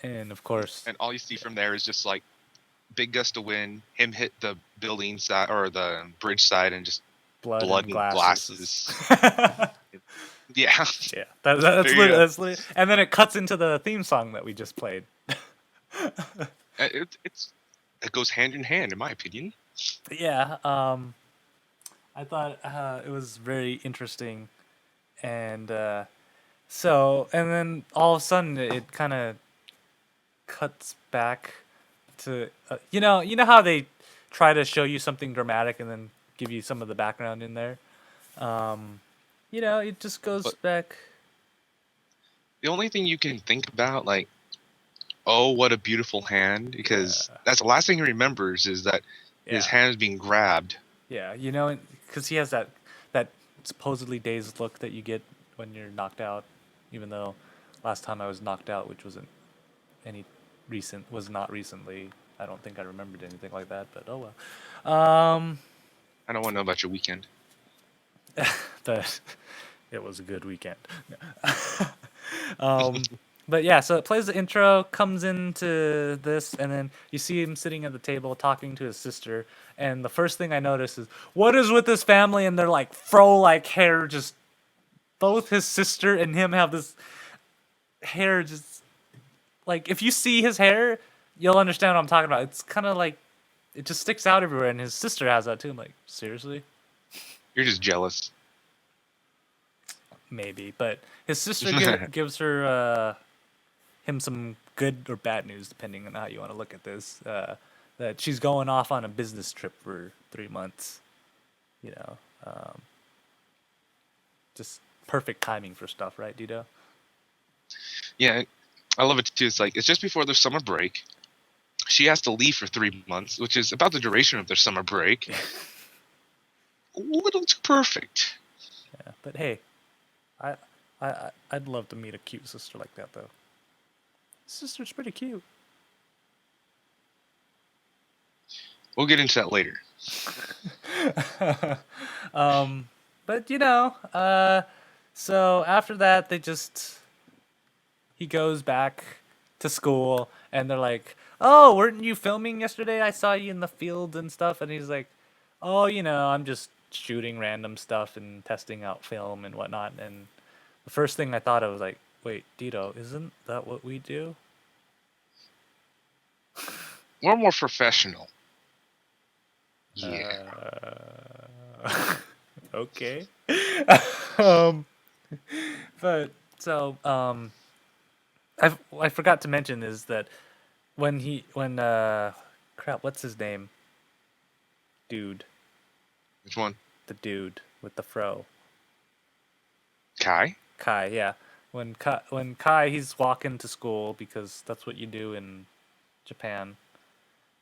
And of course, And all you see from there is just big gust of wind, him hit the building side or the bridge side, and just blood and glasses. Yeah. Yeah, that's and then it cuts into the theme song that we just played. It goes hand in hand, in my opinion. Yeah, I thought it was very interesting, and and then all of a sudden it kind of cuts back to you know how they try to show you something dramatic and then give you some of the background in there. It just goes back. The only thing you can think about, oh, what a beautiful hand, because that's the last thing he remembers is that his hand is being grabbed. Yeah, because he has that supposedly dazed look that you get when you're knocked out, even though last time I was knocked out, which wasn't was not recently. I don't think I remembered anything like that, but oh well. I don't want to know about your weekend. But it was a good weekend. But yeah, so it plays the intro, comes into this, and then you see him sitting at the table talking to his sister. And the first thing I notice is, what is with this family? And they're like fro-like hair, just both his sister and him have this hair just like, if you see his hair, you'll understand what I'm talking about. It's kind of like, it just sticks out everywhere, and his sister has that too. I'm like, seriously? You're just jealous. Maybe, but his sister gives her him some good or bad news, depending on how you want to look at this. That she's going off on a business trip for 3 months. You know, just perfect timing for stuff, right, Deedo? Yeah, I love it too. It's like it's just before their summer break. She has to leave for 3 months, which is about the duration of their summer break. A little too perfect. Yeah, but hey, I'd love to meet a cute sister like that though. Sister's pretty cute. We'll get into that later. But so after that he goes back to school and they're like, "Oh, weren't you filming yesterday? I saw you in the field and stuff." And he's like, "Oh, I'm just shooting random stuff and testing out film and whatnot." And the first thing I thought of was like, "Wait, Deedo, isn't that what we do?" We're more professional. Yeah. Okay. um, but so I forgot to mention is that when crap, what's his name? Dude, Which one? the dude with the fro. Kai? Kai, yeah. When Kai he's walking to school because that's what you do in Japan.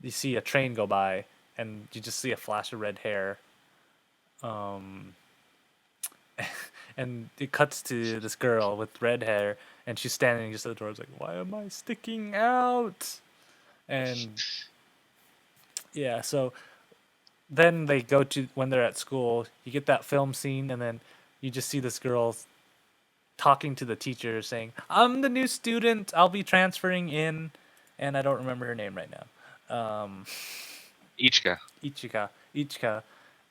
You see a train go by and you just see a flash of red hair. And it cuts to this girl with red hair and she's standing just at the door. It's like, why am I sticking out? And yeah, so then they go to when they're at school, you get that film scene and then you just see this girl talking to the teacher saying, "I'm the new student. I'll be transferring in," and I don't remember her name right now. Ichika. Ichika.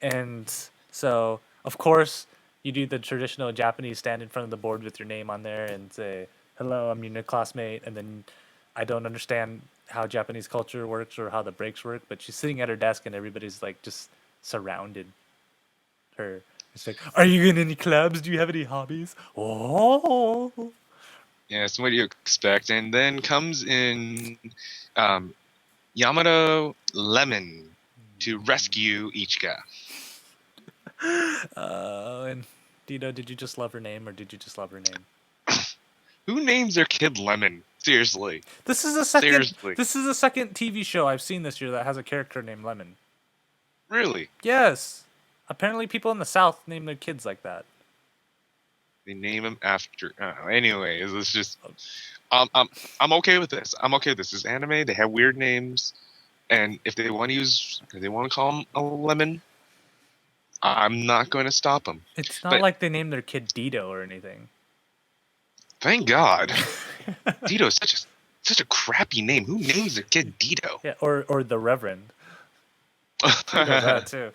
And so, of course, you do the traditional Japanese stand in front of the board with your name on there and say, "Hello, I'm your new classmate." And then I don't understand how Japanese culture works or how the breaks work, but she's sitting at her desk and everybody's like just surrounded her. It's like, "Are you in any clubs? Do you have any hobbies?" Oh. Yes, what do you expect? And then comes in Yamato Lemon to rescue Ichika. And Deedo, did you just love her name or did you just love her name? Who names their kid Lemon? Seriously. This is a second. Seriously. This is a second TV show I've seen this year that has a character named Lemon. Really? Yes. Apparently, people in the South name their kids like that. They name him after. Anyways, it's just. I'm okay with this. I'm okay with this. This anime. They have weird names, and if they want to call him a lemon, I'm not going to stop them. It's not like they named their kid Deedo or anything. Thank God. Deedo is such a crappy name. Who names their kid Deedo? Yeah, or the Reverend. He does that too.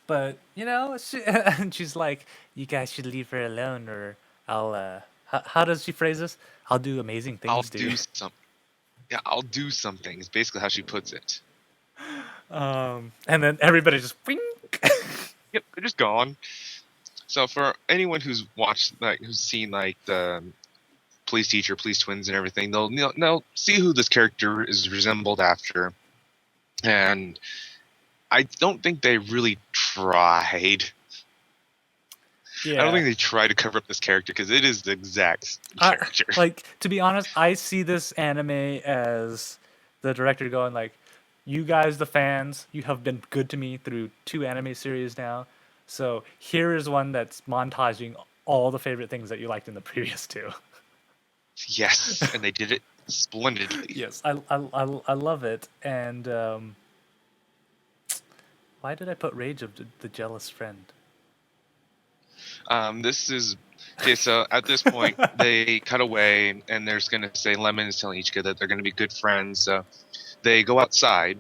But and she's like, "You guys should leave her alone, or I'll." How does she phrase this? "I'll do amazing things." I'll do something. Yeah, I'll do something. Is basically how she puts it. And then everybody just wink. Yep, they're just gone. So for anyone who's watched, who's seen the police teacher, police twins, and everything, they'll see who this character is resembled after, and I don't think they really tried. Yeah. I don't think they tried to cover up this character because it is the exact character. To be honest, I see this anime as the director going like, "You guys, the fans, you have been good to me through 2 anime series now. So here is one that's montaging all the favorite things that you liked in the previous 2." Yes, and they did it splendidly. Yes, I love it. And why did I put Rage of the Jealous Friend? This is okay. So at this point, they cut away, and they're going to say Lemon is telling Ichika that they're going to be good friends. So they go outside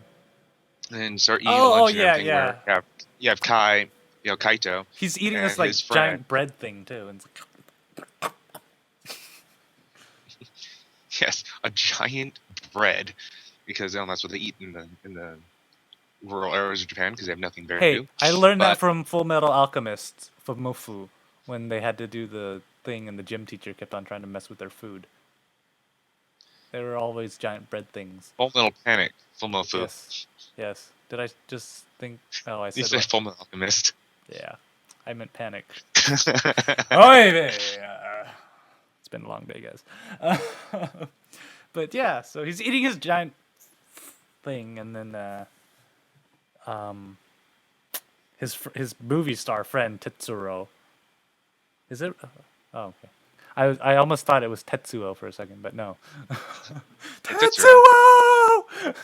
and start eating lunch and everything. Yeah. Where you have Kai, Kaito. He's eating this like giant bread thing too, and it's like... Yes, a giant bread. because that's what they eat in the rural areas of Japan because they have nothing better to Hey, do. I learned that But from Full Metal Alchemist from Mofu when they had to do the thing and the gym teacher kept on trying to mess with their food. They were always giant bread things. Full Metal Panic, Full Metal Yes. Yes. Did I just think? Oh, I You said said what? Full Metal Alchemist. Yeah. I meant panic. Oh, it's been a long day, guys. But yeah, so he's eating his giant thing, and then um, his movie star friend Tetsuro. Is it? Oh, okay. I almost thought it was Tetsuo for a second, but no. Tetsuro. Tetsuo!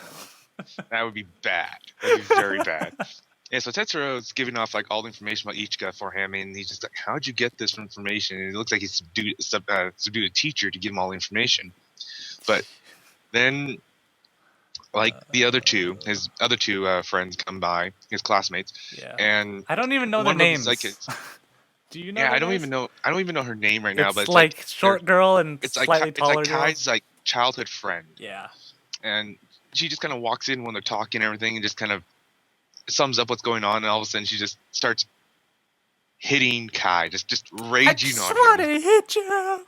That would be bad. That would be very bad. Yeah, so Tetsuro's giving off like all the information about Ichika for him, and he's just like, "How'd you get this information?" And it looks like he subdued a teacher to give him all the information. But then, like his other two friends come by, his classmates, Yeah. and I don't even know their one of them is like, names. Do you know yeah, their I don't names? even know. I don't even know her name right now, but It's it's like like short girl and it's like slightly taller girl. Kai's like childhood friend, Yeah. and she just kind of walks in when they're talking and everything, and just kind of sums up what's going on, and all of a sudden she just starts hitting Kai, just I raging just on want him. to hit you.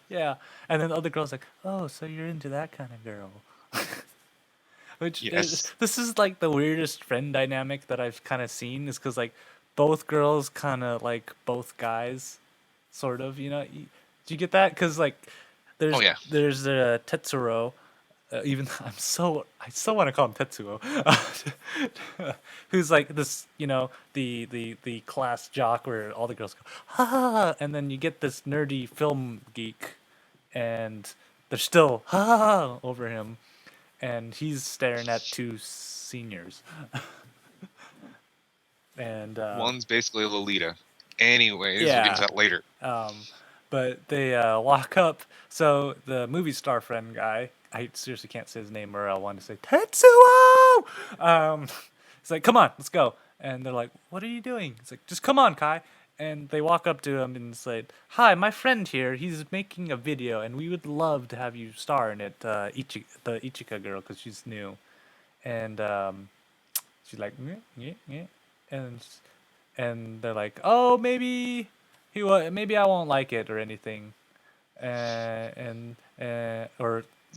Yeah. And then the other girl's like, "Oh, so you're into that kind of girl." Which is, Yes. this is like the weirdest friend dynamic that I've kind of seen is because like both girls kind of like both guys, sort of. Do you get that? Because like Oh yeah. there's Tetsuro. Even I so want to call him Tetsuo, who's like this, the class jock where all the girls go ha, and then you get this nerdy film geek, and they're still ha over him, and he's staring at two seniors, and One's basically Lolita. Anyways, we'll get into yeah, that later. but they walk up. So the movie star friend guy, I seriously can't say his name, or I want to say Tetsuo. It's like, come on, let's go. And they're like, what are you doing? It's like, just come on, Kai. And they walk up to him and say, hi, my friend here. He's making a video, and we would love to have you star in it. The Ichika girl, because she's new. And she's like, yeah, yeah, yeah. And they're like, oh, maybe I won't like it or anything, or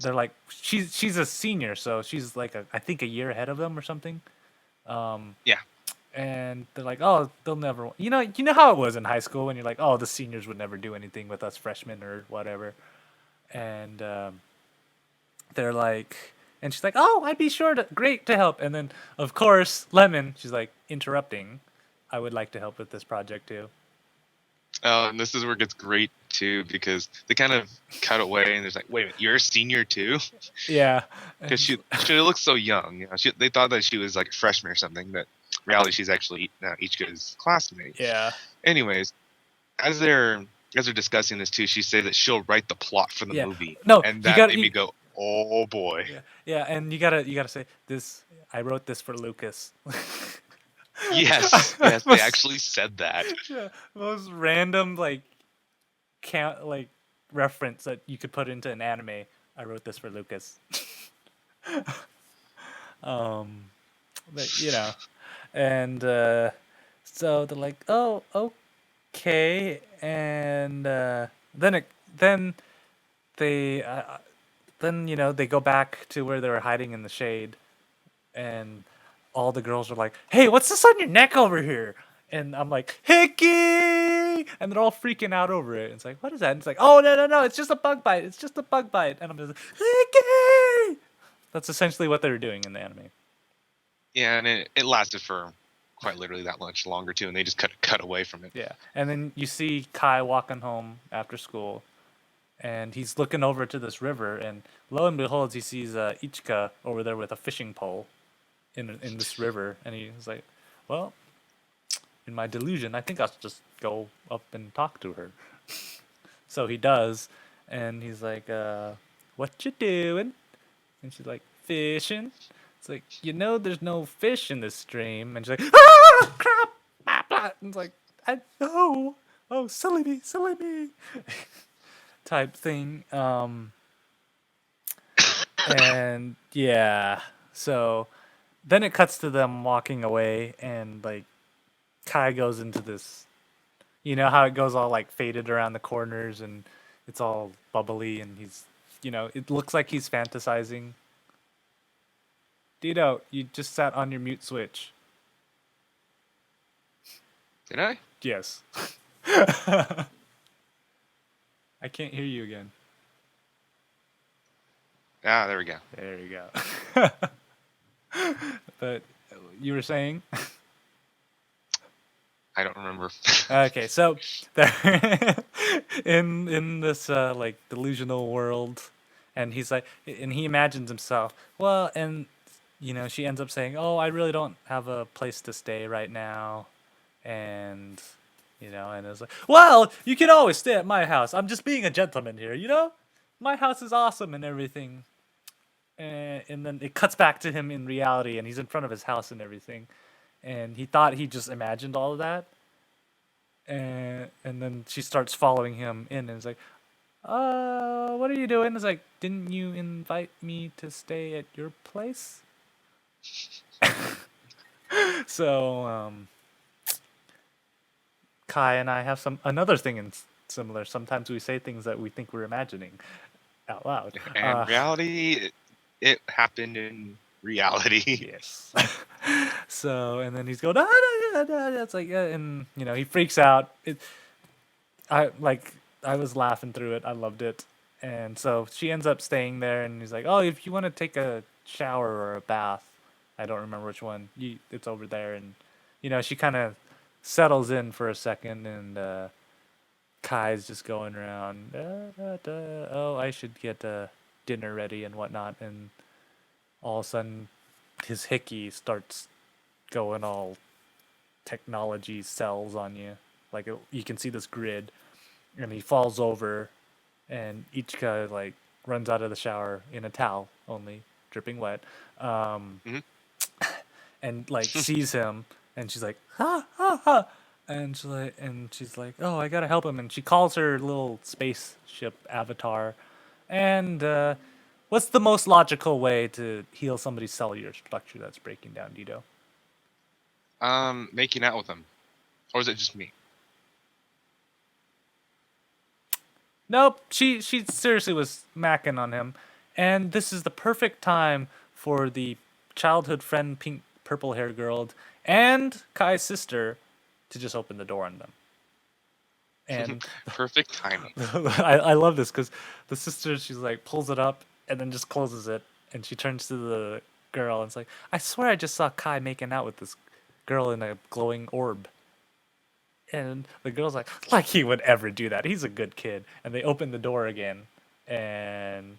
they're like, she's a senior, so she's like I think a year ahead of them or something. Yeah. And they're like, oh, they'll never, you know how it was in high school when you're like, oh, the seniors would never do anything with us freshmen or whatever, and they're like, and she's like, oh, I'd be great to help, and then of course Lemon, she's like interrupting, I would like to help with this project too. And this is where it gets great too, because they kind of cut away, and there's like, wait a minute, you're a senior too? Yeah. Because she looks so young. They thought that she was like a freshman or something, but in reality she's actually Ichika's classmate. Yeah. Anyways, as they're discussing this too, she said that she'll write the plot for the Yeah. movie. No, and you that gotta- made me go, oh boy. Yeah, and you gotta say this. I wrote this for Lucas. Yes, they actually said that. Yeah, most random reference that you could put into an anime. I wrote this for Lucas. But and so they're like, oh, okay, and then they they go back to where they were hiding in the shade, and all the girls are like, hey, what's this on your neck over here? And I'm like, Hickey! And they're all freaking out over it. It's like, what is that? And it's like, oh, no, it's just a bug bite. It's just a bug bite. And I'm just like, Hickey! That's essentially what they were doing in the anime. Yeah, and it lasted for quite literally that much longer too, and they just cut away from it. Yeah. And then you see Kai walking home after school, and he's looking over to this river, and lo and behold, he sees Ichika over there with a fishing pole in this river, and he's like, well, in my delusion, I think I'll just go up and talk to her. So he does, and he's like, what you doing? And she's like, fishing. It's like, there's no fish in this stream. And she's like, ah, crap, blah, blah. And it's like, I know. Oh, silly me. Type thing. And yeah, so then it cuts to them walking away, and like Kai goes into this. You know how it goes all like faded around the corners, and it's all bubbly, and it looks like he's fantasizing. Deedo, you just sat on your mute switch. Did I? Yes. I can't hear you again. Ah, there we go. There you go. But you were saying? I don't remember. Okay, so they're in this like delusional world, and he imagines himself. Well, and she ends up saying, "Oh, I really don't have a place to stay right now," and and it's like, "Well, you can always stay at my house. I'm just being a gentleman here, My house is awesome and everything." And then it cuts back to him in reality, and he's in front of his house and everything, and he thought he just imagined all of that, and then she starts following him in, and it's like, what are you doing? It's like, didn't you invite me to stay at your place? So Kai and I have another thing in similar. Sometimes we say things that we think we're imagining out loud. And reality, it happened in reality. Yes. So, and then he's going, ah, da, da, da, da. It's like, and he freaks out. I was laughing through it. I loved it. And so she ends up staying there, and he's like, "Oh, if you want to take a shower or a bath, I don't remember which one. It's over there." And she kind of settles in for a second, and Kai's just going around. Oh, I should get dinner ready and whatnot. And all of a sudden, his hickey starts going all technology cells on you. Like you can see this grid, and he falls over, and Ichika like runs out of the shower in a towel only, dripping wet, Mhm. and like sees him, and she's like, ha ha ha, and she's like, oh, I gotta help him, and she calls her little spaceship avatar, and what's the most logical way to heal somebody's cellular structure that's breaking down, Dido? Making out with him, or is it just me? Nope, she seriously was macking on him, and this is the perfect time for the childhood friend, pink purple hair girl, and Kai's sister to just open the door on them. And Perfect timing. I love this because the sister, she's like pulls it up and then just closes it, and she turns to the girl and it's like, I swear I just saw Kai making out with this girl in a glowing orb. And the girl's like he would ever do that. He's a good kid. And they open the door again, and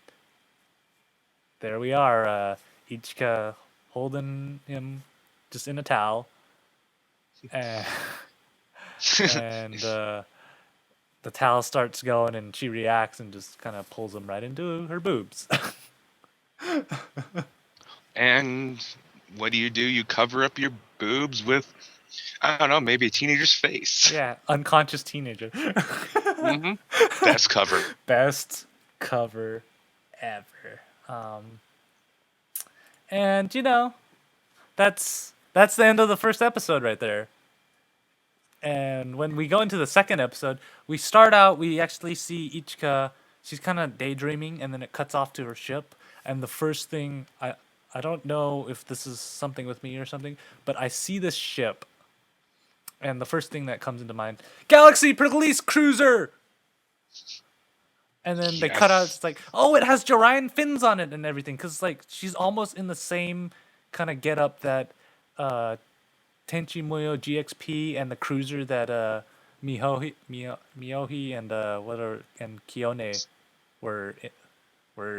there we are, Ichika holding him just in a towel, and, and the towel starts going, and she reacts and just kind of pulls him right into her boobs. And what do? You cover up your boobs with, I don't know, maybe a teenager's face. Yeah, unconscious teenager. Hmm. Best cover. Best cover ever. And that's the end of the first episode right there. And when we go into the second episode, we start out, we actually see Ichika, she's kind of daydreaming, and then it cuts off to her ship. And the first thing, I don't know if this is something with me or something, but I see this ship, and the first thing that comes into mind, Galaxy Police Cruiser! And then they cut out, it's like, oh, it has Jorian fins on it and everything, because like she's almost in the same kind of get up that Tenchi Muyo GXP and the cruiser that Miyohi and and Kione were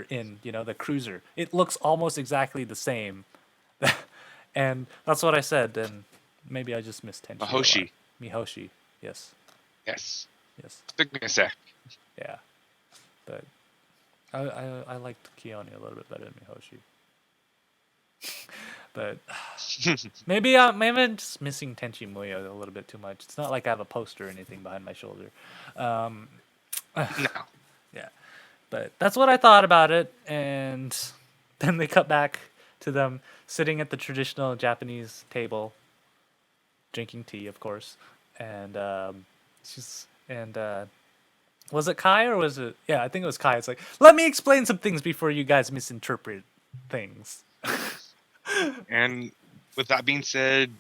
in, the cruiser. It looks almost exactly the same. And that's what I said, and maybe I just missed Tenchi. Mihoshi. Mihoshi, yes. Yes. Yes. Thickness. Yeah. But I liked Kione a little bit better than Mihoshi. But maybe I'm just missing Tenchi Muyo a little bit too much. It's not like I have a poster or anything behind my shoulder. No. Yeah. But that's what I thought about it, and Then they cut back to them sitting at the traditional Japanese table, drinking tea, of course, and she's and was it Kai or was it? Yeah, I think it was Kai. It's like, let me explain some things before you guys misinterpret things. And with that being said,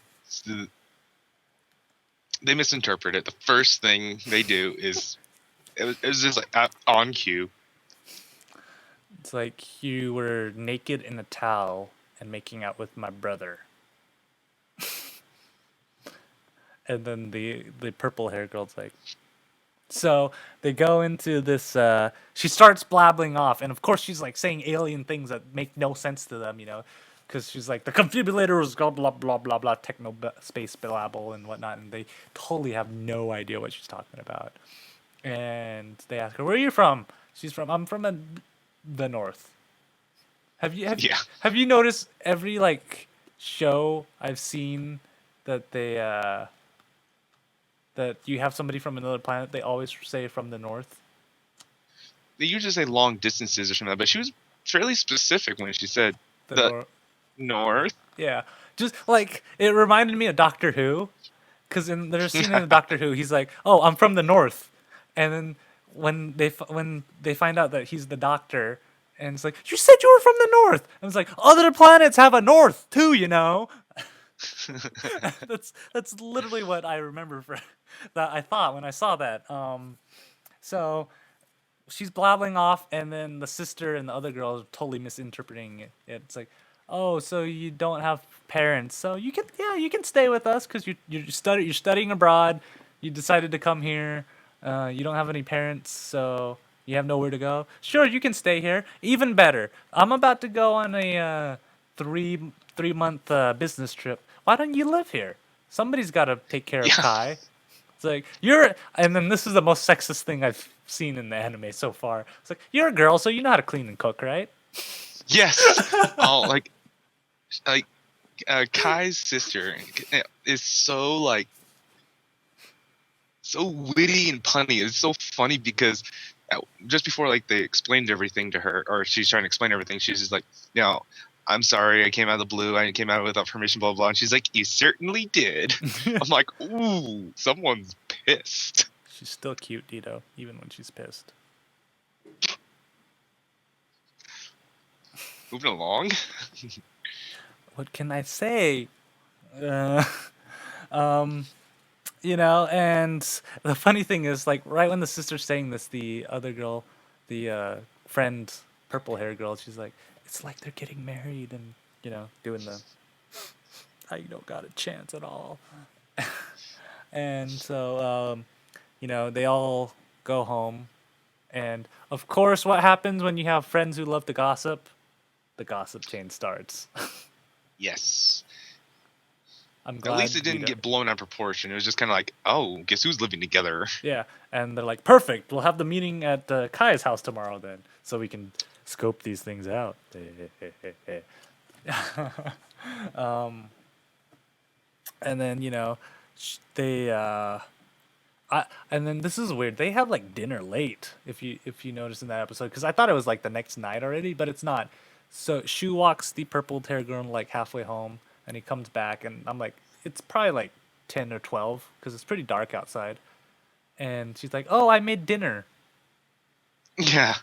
they misinterpret it. The first thing they do is it was just like on cue. It's like you were naked in a towel and making out with my brother. And then the purple hair girl's like, so they go into this. She starts blabbling off, and of course she's like saying alien things that make no sense to them, because she's like the confibulator was blah blah blah blah blah techno space blabble and whatnot, and they totally have no idea what she's talking about. And they ask her, "Where are you from?" She's from, "I'm from the north." Yeah. Have you noticed every like show I've seen that they that you have somebody from another planet, they always say from the north? They usually say long distances or something, but she was fairly specific when she said the north. Yeah, just like it reminded me of Doctor Who, because in there's a scene in the Doctor Who, he's like, "Oh, I'm from the north," and then when they find out that he's the doctor, and it's like, "You said you were from the north," and it's like, "Other planets have a north too, you know." That's literally what I remember for that I thought when I saw that. So she's blabbling off, and then the sister and the other girl are totally misinterpreting it. It's like, oh, so you don't have parents, so you can stay with us because you're studying abroad. You decided to come here. You don't have any parents, so you have nowhere to go. Sure, you can stay here. Even better, I'm about to go on a three month business trip. Why don't you live here? Somebody's got to take care of Yeah. Kai. It's like, and then this is the most sexist thing I've seen in the anime so far. It's like, you're a girl, so you know how to clean and cook, right? Yes. Oh, like Kai's sister is so so witty and punny. It's so funny because just before like they explained everything to her, or she's trying to explain everything, she's just like, I'm sorry, I came out of the blue. I came out without permission, blah, blah. And she's like, you certainly did. I'm like, ooh, someone's pissed. She's still cute, Deedo, even when she's pissed. Moving along. What can I say? Uh, and the funny thing is, like, right when the sister's saying this, the other girl, the friend, purple hair girl, she's like, it's like they're getting married and, doing the, I don't got a chance at all. And so, they all go home. And of course, what happens when you have friends who love to gossip? The gossip chain starts. Yes. I'm glad. At least it didn't get blown out of proportion. It was just kind of like, oh, guess who's living together? Yeah, and they're like, perfect. We'll have the meeting at Kai's house tomorrow then, so we can scope these things out. And then they and then this is weird. They have like dinner late. If you notice in that episode, because I thought it was like the next night already, but it's not. So Shu walks the purple hair girl like halfway home, and he comes back, and I'm like, it's probably like 10 or 12 because it's pretty dark outside. And she's like, "Oh, I made dinner." Yeah.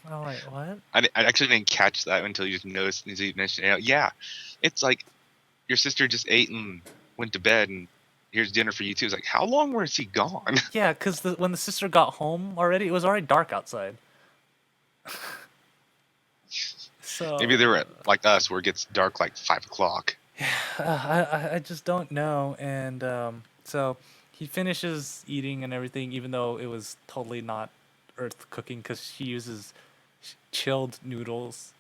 I'm like, what? I actually didn't catch that until you just noticed. You mentioned it. Yeah, it's like your sister just ate and went to bed, and here's dinner for you too. It's like, how long was he gone? Yeah, because when the sister got home already, it was already dark outside. So Maybe they were like us, where it gets dark like 5 o'clock. I just don't know. And so he finishes eating and everything, even though it was totally not Earth cooking, because she uses chilled noodles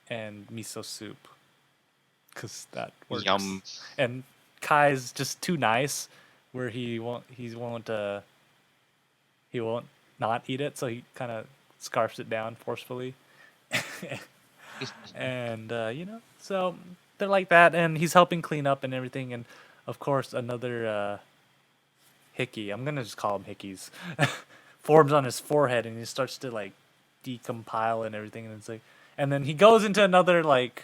and miso soup, because that works. Yum. And Kai's just too nice, where he won't not eat it, so he kind of scarfs it down forcefully. And so they're like that, and he's helping clean up and everything, and of course another hickey, I'm gonna just call him hickeys, forms on his forehead, and he starts to like decompile and everything, and it's like, And then he goes into another like,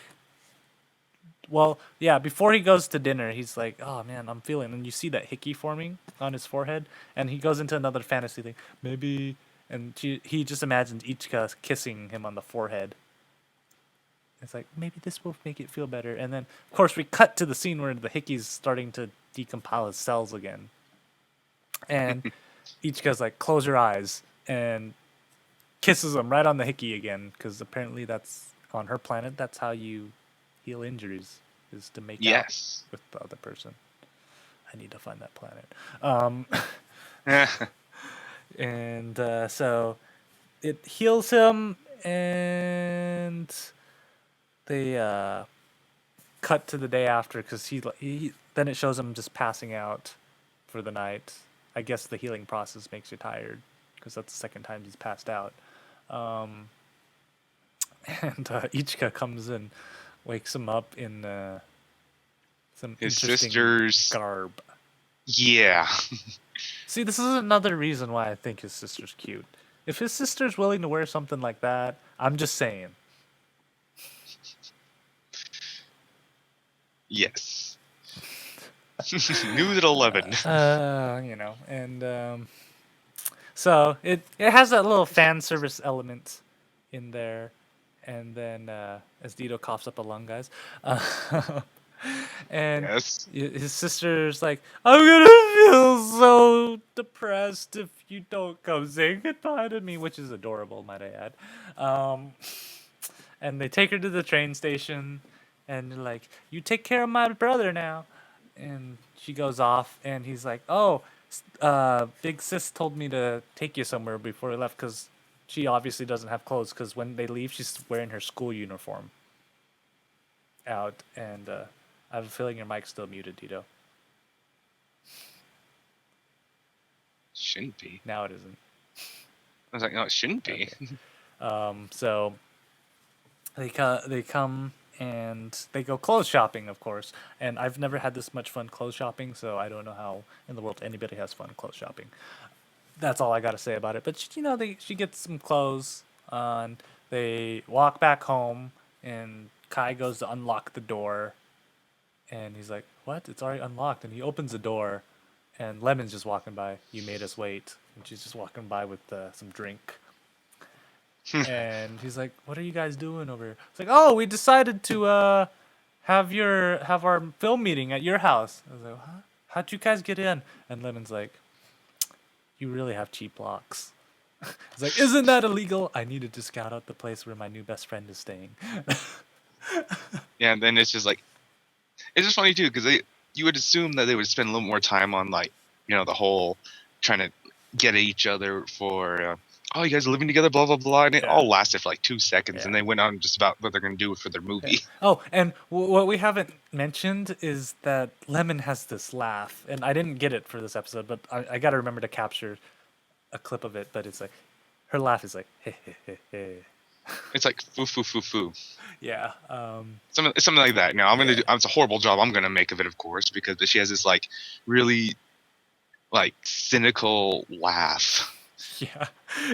well, yeah, before he goes to dinner, he's like, "Oh man, I'm feeling." And you see that hickey forming on his forehead, and he goes into another fantasy thing. Maybe, and he just imagines Ichika kissing him on the forehead. It's like maybe this will make it feel better. And then, of course, we cut to the scene where the hickey's starting to decompile his cells again, and Ichika's like, "Close your eyes," and kisses him right on the hickey again, because apparently that's on her planet. That's how you heal injuries, is to make out Yes. with the other person. I need to find that planet. And so it heals him, and they cut to the day after because he then it shows him just passing out for the night. I guess the healing process makes you tired because that's the second time he's passed out. Um, and Ichika comes and wakes him up in some His interesting sister's. garb. Yeah. See, this is another reason why I think his sister's cute. If his sister's willing to wear something like that, I'm just saying. Yes. News at 11. And so it has that little fan service element in there, and then as Deedo coughs up a lung, guys, and Yes. his sister's like, "I'm gonna feel so depressed if you don't come say goodbye to me," which is adorable, might I add. Um, and they take her to the train station, and they're like, "You take care of my brother now," and she goes off, and he's like, "Oh, Big Sis told me to take you somewhere before we left because she obviously doesn't have clothes because when they leave, she's wearing her school uniform out." And I have a feeling your mic's still muted, Tito. Shouldn't be. Now it isn't. I was like, no, it shouldn't be. Okay. So they come and they go clothes shopping, of course. And I've never had this much fun clothes shopping, so I don't know how in the world anybody has fun clothes shopping. That's all I got to say about it. But she gets some clothes, and they walk back home, and Kai goes to unlock the door, and he's like, "What? It's already unlocked." And he opens the door, and Lemon's just walking by. "You made us wait," and she's just walking by with some drink. And he's like, "What are you guys doing over here?" It's like, "Oh, we decided to have our film meeting at your house." I was like, "Huh? How'd you guys get in?" And Lemon's like, "You really have cheap locks." It's like, "Isn't that illegal? I needed to scout out the place where my new best friend is staying." Yeah, and then it's just like, it's just funny too because you would assume that they would spend a little more time on like, the whole trying to get at each other for, oh, you guys are living together, blah blah blah, and it all lasted for like 2 seconds, and they went on just about what they're gonna do for their movie. Yeah. Oh, and what we haven't mentioned is that Lemon has this laugh, and I didn't get it for this episode, but I got to remember to capture a clip of it. But it's like her laugh is like, "Hey, hey, hey, hey." It's like foo foo foo foo. Yeah. Something like that. Now I'm gonna do. It's a horrible job I'm gonna make of it, of course, because she has this like really like cynical laugh. Yeah.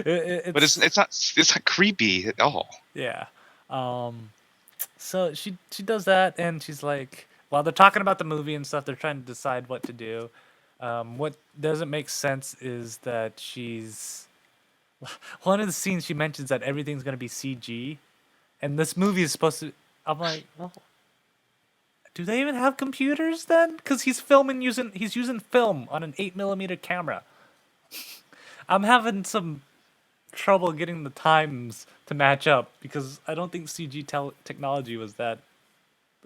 But it's not creepy at all. Yeah. So she does that, and she's like, while they're talking about the movie and stuff, they're trying to decide what to do. What doesn't make sense is that she's one of the scenes she mentions that everything's gonna be CG, and this movie is supposed to. I'm like, well, do they even have computers then? Because he's using film on an 8mm camera. I'm having some trouble getting the times to match up because I don't think CG technology was that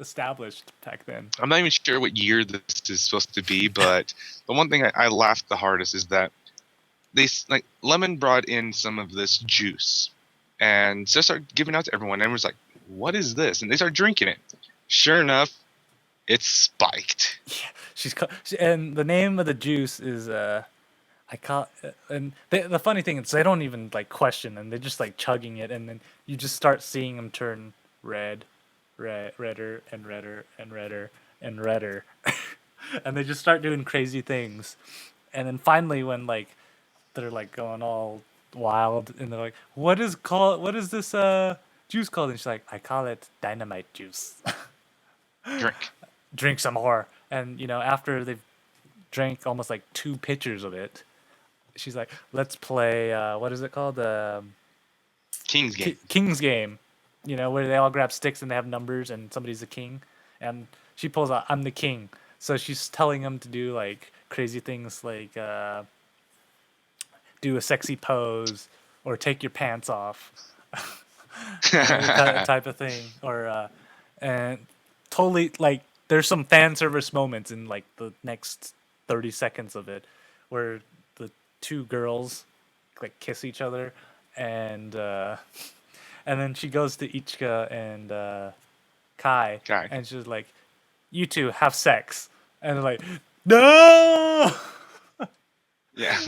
established back then. I'm not even sure what year this is supposed to be, but the one thing I laughed the hardest is that Lemon brought in some of this juice and just started giving out to everyone. Everyone's like, "What is this?" And they start drinking it. Sure enough, it's spiked. Yeah, and the name of the juice is I call and the funny thing is they don't even like question them. They're just like chugging it, and then you just start seeing them turn red, redder and redder and redder and redder, and they just start doing crazy things, and then finally when like they're like going all wild and they're like, what is this juice called? And she's like, I call it dynamite juice. Drink. Drink some more. And after they've drank almost like 2 pitchers of it, she's like, let's play. What is it called? King's game. King's game. Where they all grab sticks and they have numbers and somebody's the king. And she pulls out, I'm the king. So she's telling them to do like crazy things like do a sexy pose or take your pants off. Type of thing. Or and totally like there's some fan service moments in like the next 30 seconds of it where the 2 girls like kiss each other and then she goes to Ichika and Kai. And she's like, you 2 have sex. And they're like, no. Yeah,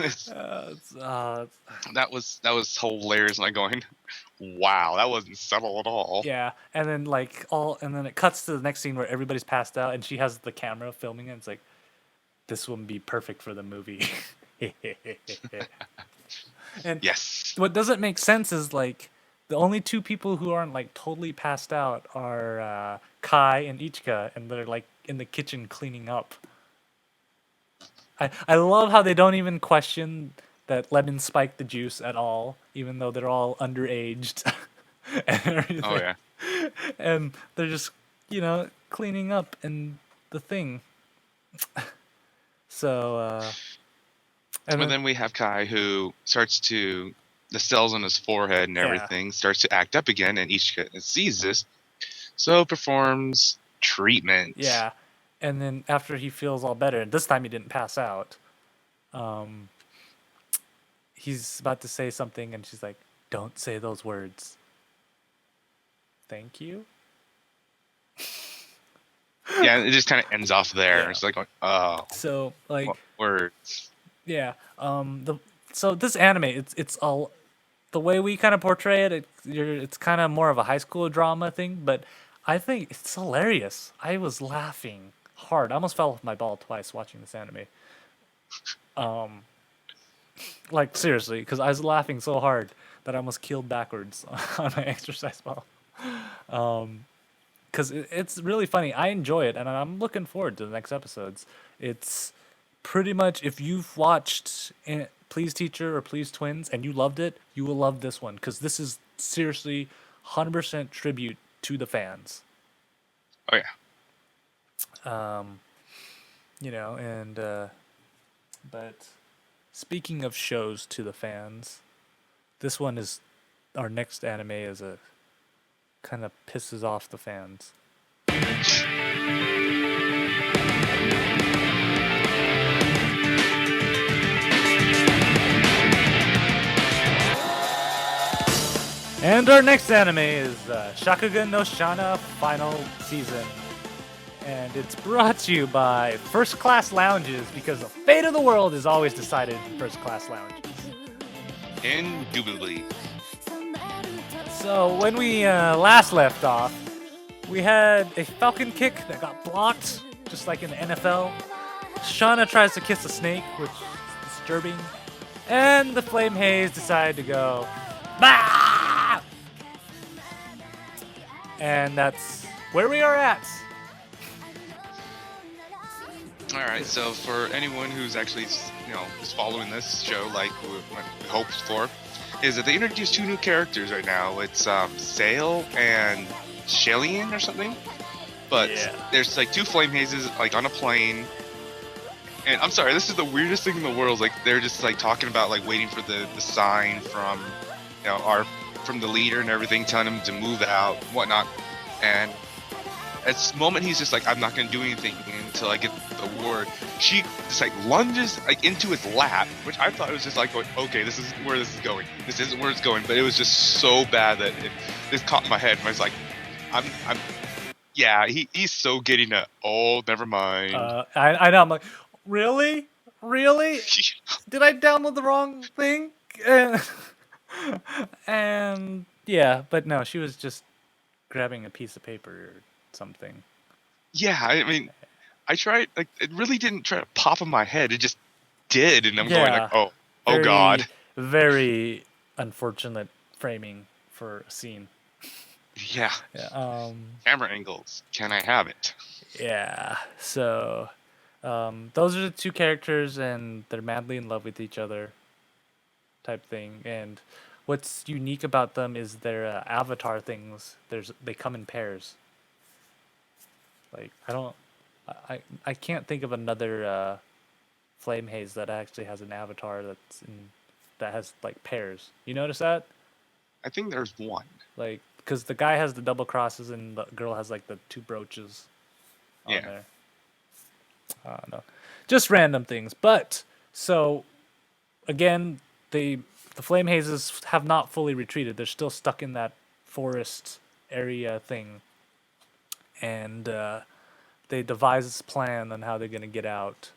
that was hilarious. And I'm going, wow, that wasn't subtle at all. Yeah, and then it cuts to the next scene where everybody's passed out, and she has the camera filming it. And it's like, this wouldn't be perfect for the movie. And yes, what doesn't make sense is like the only 2 people who aren't like totally passed out are Kai and Ichika, and they're like in the kitchen cleaning up. I love how they don't even question that lemon spiked the juice at all, even though they're all underaged and everything. Oh yeah. And they're just, cleaning up in the thing. So but then we have Kai who starts to the cells on his forehead and everything starts to act up again, and Ichika sees this, so performs treatment. Yeah. And then after he feels all better, and this time he didn't pass out, he's about to say something, and she's like, don't say those words. Thank you? Yeah, it just kind of ends off there. Yeah. It's like, oh. So, like... What words? Yeah. So this anime, it's all... The way we kind of portray it, it's kind of more of a high school drama thing, but I think it's hilarious. I was laughing hard. I almost fell off my ball twice watching this anime. Like seriously, because I was laughing so hard that I almost keeled backwards on my exercise ball. Because it's really funny. I enjoy it, and I'm looking forward to the next episodes. It's pretty much, if you've watched Please Teacher or Please Twins and you loved it, you will love this one, because this is seriously 100% tribute to the fans. Oh yeah. But speaking of shows to the fans, this one is our next anime is a kind of pisses off the fans. And our next anime is Shakugan no Shana Final Season. And it's brought to you by First Class Lounges, because the fate of the world is always decided in First Class Lounges. Indubitably. So when we last left off, we had a falcon kick that got blocked, just like in the NFL. Shauna tries to kiss a snake, which is disturbing. And the Flame Haze decide to go, bah! And that's where we are at. All right, so for anyone who's actually, is following this show like we hoped for, is that they introduced 2 new characters right now. It's Sail and Shelian or something. But there's like 2 flame hazes like on a plane. And I'm sorry, this is the weirdest thing in the world. Like they're just like talking about like waiting for the sign from from the leader and everything, telling him to move out, whatnot. And at this moment he's just like, I'm not gonna do anything until I get the word. She just like lunges like into his lap, which I thought it was just like, okay, this is where this is going. This isn't where it's going, but it was just so bad that it just caught in my head. And I was like, he's so getting it. Oh, never mind. I know. I'm like, really? Did I download the wrong thing? And yeah, but no, she was just grabbing a piece of paper or something. Yeah, I mean, I tried, like, it really didn't try to pop in my head. It just did, and I'm going like, oh God. Very unfortunate framing for a scene. Yeah. Yeah, Camera angles. Can I have it? yeah. So, those are the two characters, and they're madly in love with each other, type thing. And what's unique about them is their avatar things. They come in pairs. Like I don't, I can't think of another flame haze that actually has an avatar that has like pairs. You notice that? I think there's one. Like, because the guy has the double crosses and the girl has like the two brooches on Yeah. there. I don't know, just random things. But so again, the flame hazes have not fully retreated. They're still stuck in that forest area thing, and they devise this plan on how they're gonna get out.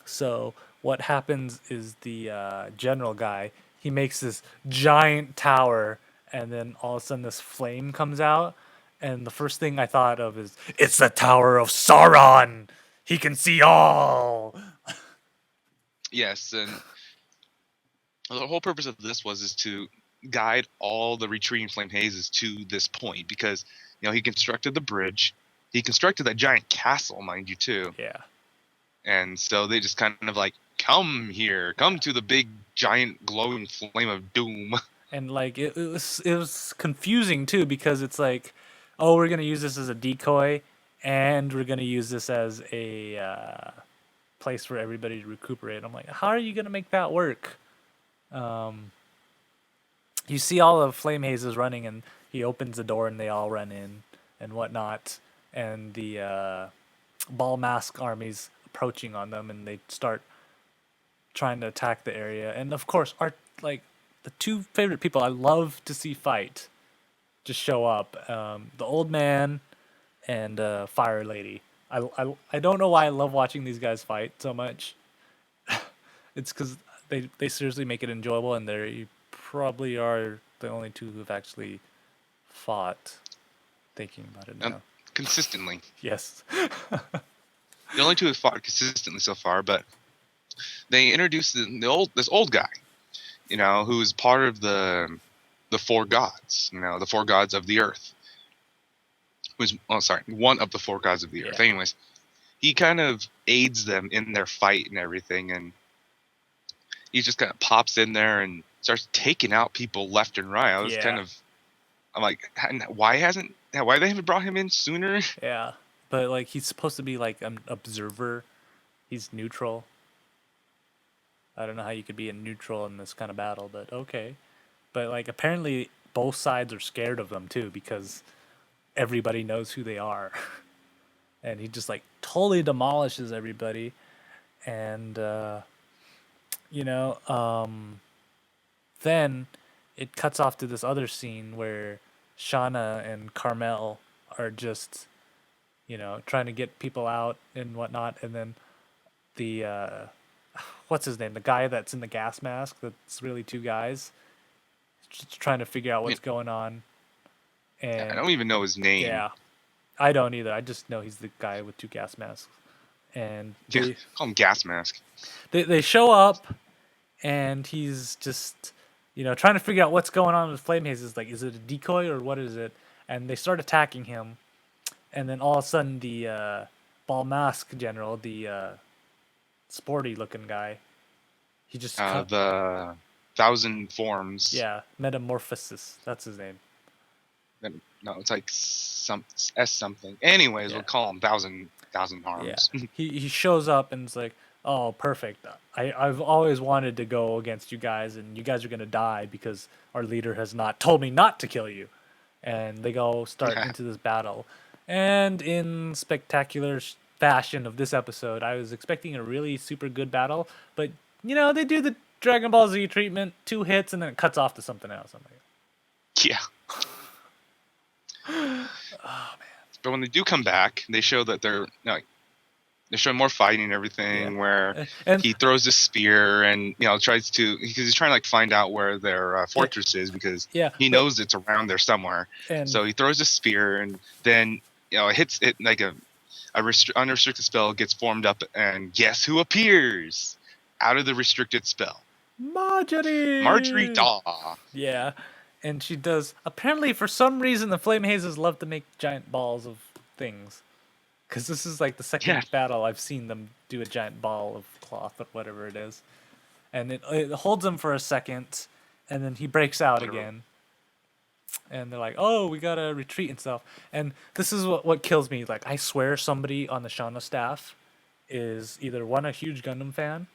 So what happens is the general guy, he makes this giant tower, and then all of a sudden this flame comes out, and the first thing I thought of is it's the Tower of Sauron. He can see all. Yes, and the whole purpose of this is to guide all the retreating flame hazes to this point because he constructed the bridge, he constructed that giant castle, mind you, too, Yeah. and so they just kind of like come here, come to the big giant glowing flame of doom. And like it was confusing too because it's like, oh, we're gonna use this as a decoy, and we're gonna use this as a place for everybody to recuperate. I'm like, how are you gonna make that work? You see all the flame hazes running, and he opens the door, and they all run in and whatnot, and the ball mask armies approaching on them, and they start trying to attack the area. And of course, our like the two favorite people I love to see fight just show up. The old man and Fire Lady. I don't know why I love watching these guys fight so much. It's because they seriously make it enjoyable, and they probably are the only two who've actually fought. Thinking about it now. Consistently. Yes. The only two have fought consistently so far, but they introduced this old guy, who's part of the four gods, the four gods of the earth. One of the four gods of the earth. Yeah. Anyways, he kind of aids them in their fight and everything, and he just kind of pops in there and starts taking out people left and right. I'm like, why they haven't brought him in sooner? Yeah, but like he's supposed to be like an observer. He's neutral. I don't know how you could be a neutral in this kind of battle, but okay. But like apparently both sides are scared of them too because everybody knows who they are. And he just like totally demolishes everybody. And you know, then it cuts off to this other scene where Shauna and Carmel are just, trying to get people out and whatnot, and then the what's his name? The guy that's in the gas mask. That's really two guys. Just trying to figure out what's going on. And I don't even know his name. yeah, I don't either. I just know he's the guy with two gas masks. And Yeah, call him Gas Mask. they show up, and he's just trying to figure out what's going on with Flame Haze. Is like, is it a decoy or what is it? And they start attacking him, and then all of a sudden the Ball Mask General, the sporty looking guy, he just the Thousand Forms. yeah, Metamorphosis. That's his name. No, it's like some S something. Anyways, Yeah. we'll call him Thousand Harms. Yeah. he shows up and it's like, oh, perfect. I've always wanted to go against you guys, and you guys are gonna die because our leader has not told me not to kill you. And they go start into this battle. And in spectacular fashion of this episode, I was expecting a really super good battle, but they do the Dragon Ball Z treatment, 2 hits, and then it cuts off to something else. I'm like, Yeah. oh man. But when they do come back, they show that they're showing more fighting and everything. Where he throws a spear and tries to, because he's trying to like find out where their fortress is, because he knows it's around there somewhere. So he throws a spear, and then it hits it like a unrestricted spell gets formed up, and guess who appears out of the restricted spell? Marjorie Daw. Yeah. and she does. Apparently, for some reason, the Flame Hazes love to make giant balls of things. Because this is like the Yeah, second battle I've seen them do a giant ball of cloth or whatever it is. And it holds him for a second, and then he breaks out literally. again. And they're like, "Oh, we gotta retreat and stuff." And this is what kills me. Like, I swear somebody on the Shauna staff is either one, a huge Gundam fan,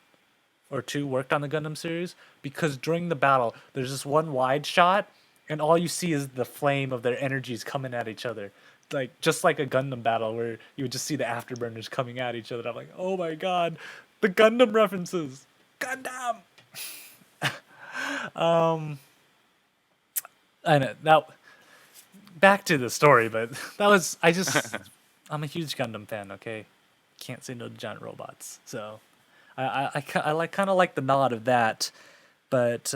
or two, worked on the Gundam series, because during the battle there's this one wide shot and all you see is the flame of their energies coming at each other, like just like a Gundam battle where you would just see the afterburners coming at each other. I'm like, oh my god, the Gundam references. Gundam. I know. Now back to the story, but that was I'm a huge Gundam fan. Okay, can't say no to giant robots. So I like kind of like the nod of that, but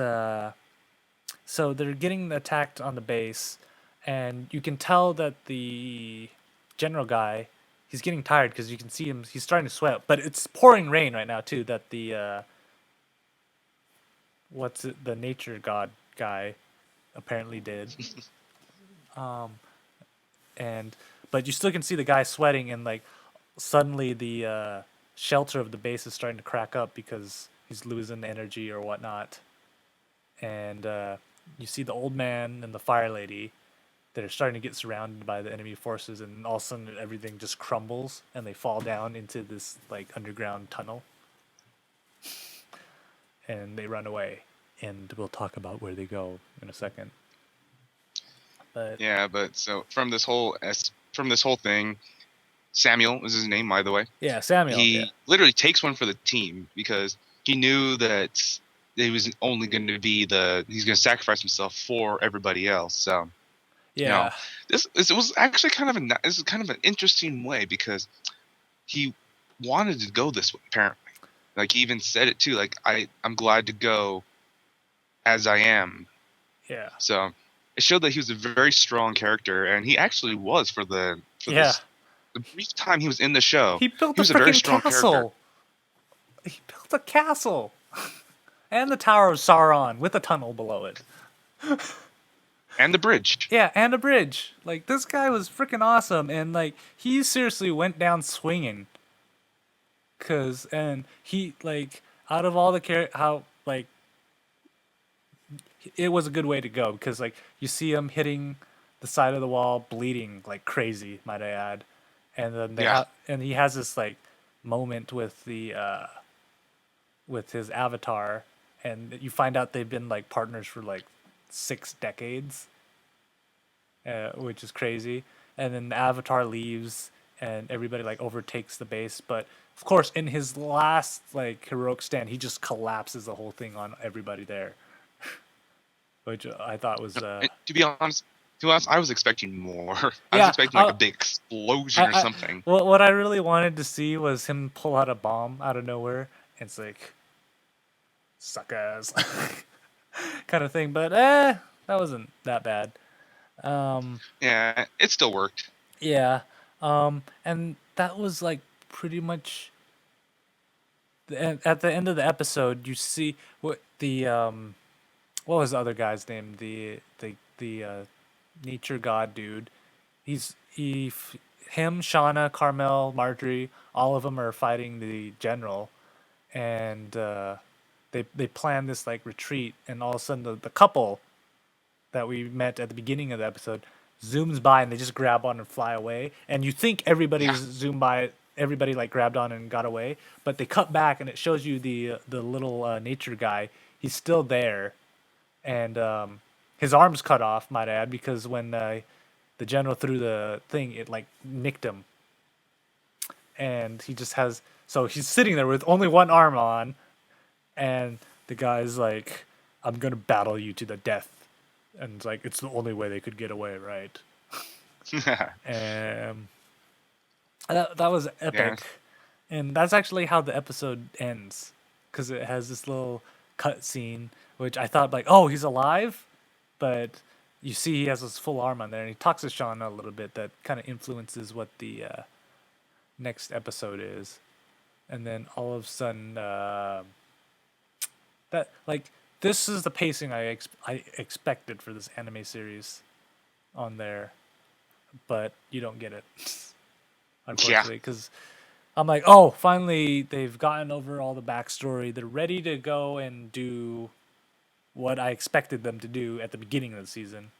so they're getting attacked on the base, and you can tell that the general guy, he's getting tired because you can see him. He's starting to sweat, but it's pouring rain right now too. That the what's it, the nature god guy apparently did, and but you still can see the guy sweating, and like suddenly the shelter of the base is starting to crack up because he's losing energy or whatnot, and you see the old man and the fire lady that are starting to get surrounded by the enemy forces, and all of a sudden everything just crumbles and they fall down into this like underground tunnel, and they run away. And we'll talk about where they go in a second. But Yeah, but so from this whole thing, Samuel is his name, by the way. yeah, Samuel. Yeah, He literally takes one for the team because he knew that he was only going to be he's going to sacrifice himself for everybody else. So you know, yeah, this was actually this is kind of an interesting way because he wanted to go this way apparently. Like he even said it too. Like I'm glad to go as I am. yeah, So it showed that he was a very strong character, and he actually was for yeah. this the brief time he was in the show. He built He a was a very freaking strong character, castle. He built a castle and the Tower of Sauron with a tunnel below it. and the bridge. Yeah, and a bridge. Like, this guy was freaking awesome, and like he seriously went down swinging. And he like out of all the how like it was a good way to go because like you see him hitting the side of the wall, bleeding like crazy, might I add, and then Yeah, he has this like moment with the with his avatar, and you find out they've been like partners for like 6 decades, which is crazy. And then the Avatar leaves, and everybody like overtakes the base. But of course, in his last like heroic stand, he just collapses the whole thing on everybody there, which I thought was and to be honest, I was expecting more. I was yeah. expecting like a big explosion or I something. what I really wanted to see was him pull out a bomb out of nowhere. And it's like suckers kind of thing, but that wasn't that bad. Yeah, it still worked. Yeah. And that was like pretty much at the end of the episode. You see what was the other guy's name? The nature god dude. Him, Shauna, Carmel, Marjorie, all of them are fighting the general, and they plan this like retreat, and all of a sudden the couple that we met at the beginning of the episode zooms by and they just grab on and fly away. And you think everybody's Yeah, zoomed by, everybody like grabbed on and got away, but they cut back and it shows you the little nature guy. He's still there, and his arm's cut off, might I add, because when the general threw the thing, it like nicked him, and he just has. So he's sitting there with only one arm on, and the guy's like, "I'm gonna battle you to the death," and it's like it's the only way they could get away, right? And that was yeah, epic, and that's actually how the episode ends, because it has this little cut scene, which I thought like, oh, he's alive, but you see he has his full arm on there, and he talks to Sean a little bit. That kind of influences what the next episode is, and then all of a sudden, that like this is the pacing I expected for this anime series on there, but you don't get it, Yeah, unfortunately, because I'm like, oh, finally they've gotten over all the backstory. They're ready to go and do what I expected them to do at the beginning of the season.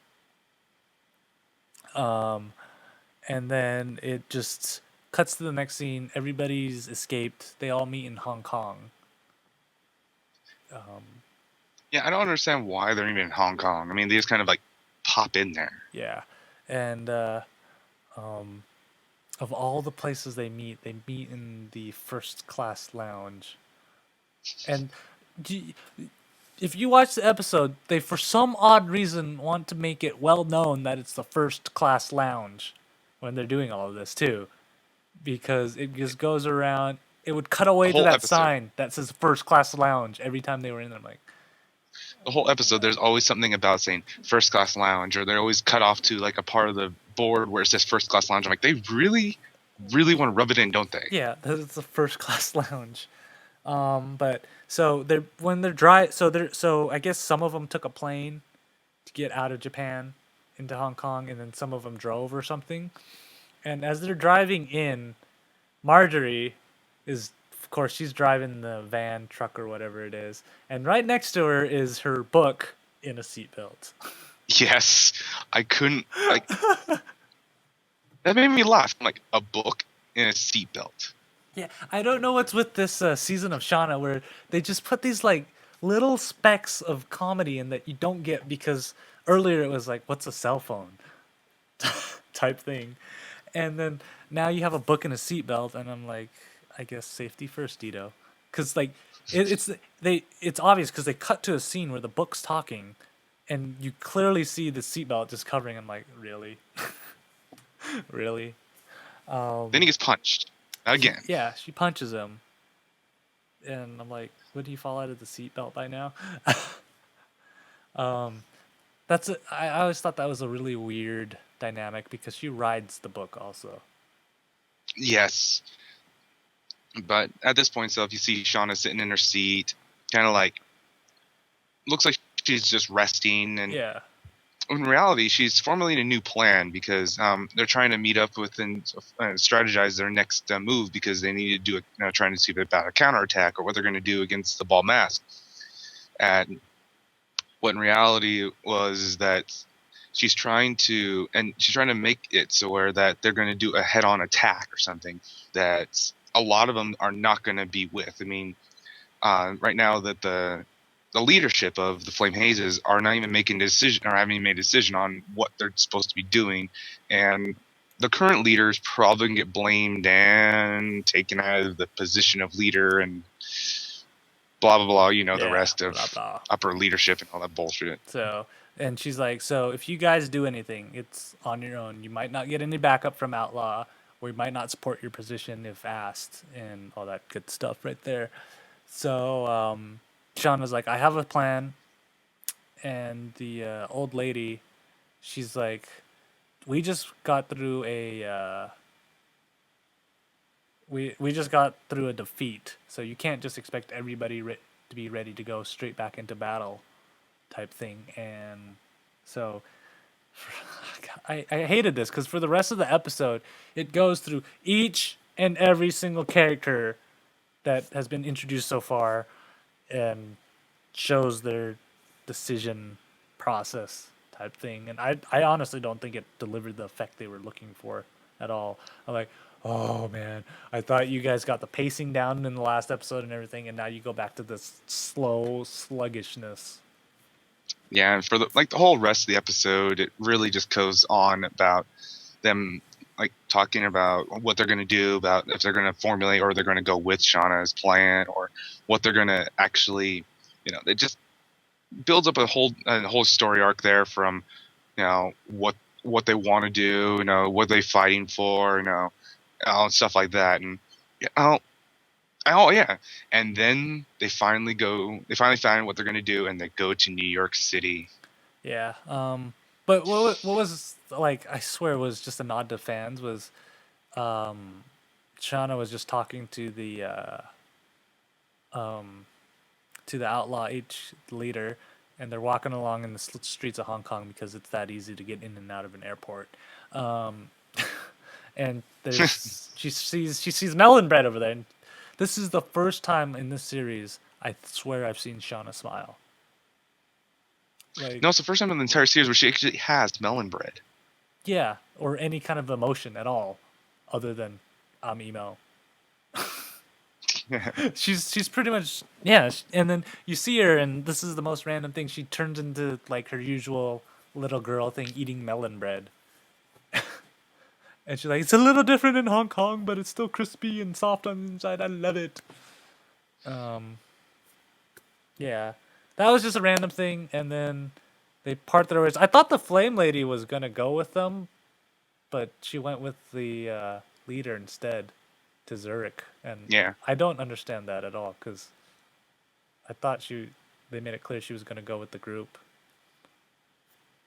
And then it just cuts to the next scene. Everybody's escaped. They all meet in Hong Kong. yeah. I don't understand why they're even in Hong Kong. I mean, they just kind of like pop in there. Yeah, and of all the places they meet in the first class lounge. And if you watch the episode, they for some odd reason want to make it well known that it's the first class lounge when they're doing all of this too, because it just goes around. It would cut The away to whole that episode, sign that says first class lounge every time they were in there. I'm like, the whole episode, there's always something about saying first class lounge, or they're always cut off to like a part of the board where it says first class lounge. I'm like, they really, really want to rub it in, don't they? yeah, that's the first class lounge. But so they're when they're dry. So I guess some of them took a plane to get out of Japan into Hong Kong, and then some of them drove or something. And as they're driving in, Marjorie is, of course, she's driving the van, truck, or whatever it is, and right next to her is her book in a seatbelt. Yes, I couldn't like that made me laugh. I'm like, a book in a seatbelt. Yeah, I don't know what's with this season of Shauna where they just put these like little specks of comedy in that you don't get because earlier it was like, what's a cell phone type thing, and then now you have a book and a seatbelt, and I'm like, I guess safety first, Deedo, because like it's obvious because they cut to a scene where the book's talking, and you clearly see the seatbelt just covering. I'm like, really, really? Then he gets punched again. Yeah, she punches him, and I'm like, would he fall out of the seatbelt by now? I always thought that was a really weird dynamic because she rides the book also. Yes, but at this point, so if you see Shauna sitting in her seat, kind of like looks like she's just resting, and Yeah, in reality, she's formulating a new plan because they're trying to meet up with and strategize their next move because they need to do trying to see about a counterattack or what they're going to do against the ball mask. And what in reality was that she's trying to make it so where that they're going to do a head-on attack or something that a lot of them are not going to be with. I mean, right now that the leadership of the Flame Hazes are not even making a decision or haven't even made a decision on what they're supposed to be doing, and the current leader is probably going to get blamed and taken out of the position of leader and blah blah blah. You know, the yeah, rest of blah blah. upper leadership and all that bullshit. So, and she's like, so if you guys do anything, it's on your own. You might not get any backup from Outlaw, or you might not support your position if asked, and all that good stuff right there. So, Sean was like, I have a plan, and the old lady, she's like, we just got through we just got through a defeat, so you can't just expect everybody to be ready to go straight back into battle, type thing. And so I hated this because for the rest of the episode, it goes through each and every single character that has been introduced so far and shows their decision process type thing. And I honestly don't think it delivered the effect they were looking for at all. I'm like, oh man, I thought you guys got the pacing down in the last episode and everything, and now you go back to this slow sluggishness. Yeah, and for the whole rest of the episode, it really just goes on about them like talking about what they're going to do, about if they're going to formulate or they're going to go with Shauna's plan, or what they're going to actually, it just builds up a whole story arc there from, what they want to do, what they're fighting for, stuff like that, and yeah, oh yeah, and then they finally find what they're going to do, and they go to New York City. Yeah. But what was like? I swear it was just a nod to fans. Was Shauna was just talking to the to the Outlaw H leader, and they're walking along in the streets of Hong Kong because it's that easy to get in and out of an airport. Um, and there's she sees Melon Bread over there. And this is the first time in this series I swear I've seen Shauna smile. Like, No, it's the first time in the entire series where she actually has melon bread. yeah, or any kind of emotion at all, other than emo. She's pretty much, yeah. And then you see her, and this is the most random thing. She turns into like her usual little girl thing, eating melon bread. And she's like, it's a little different in Hong Kong, but it's still crispy and soft on the inside. I love it. Um, yeah, that was just a random thing. And then they part their ways. I thought the Flame Lady was gonna go with them, but she went with the leader instead to Zurich, and Yeah. I don't understand that at all because I thought they made it clear she was gonna go with the group.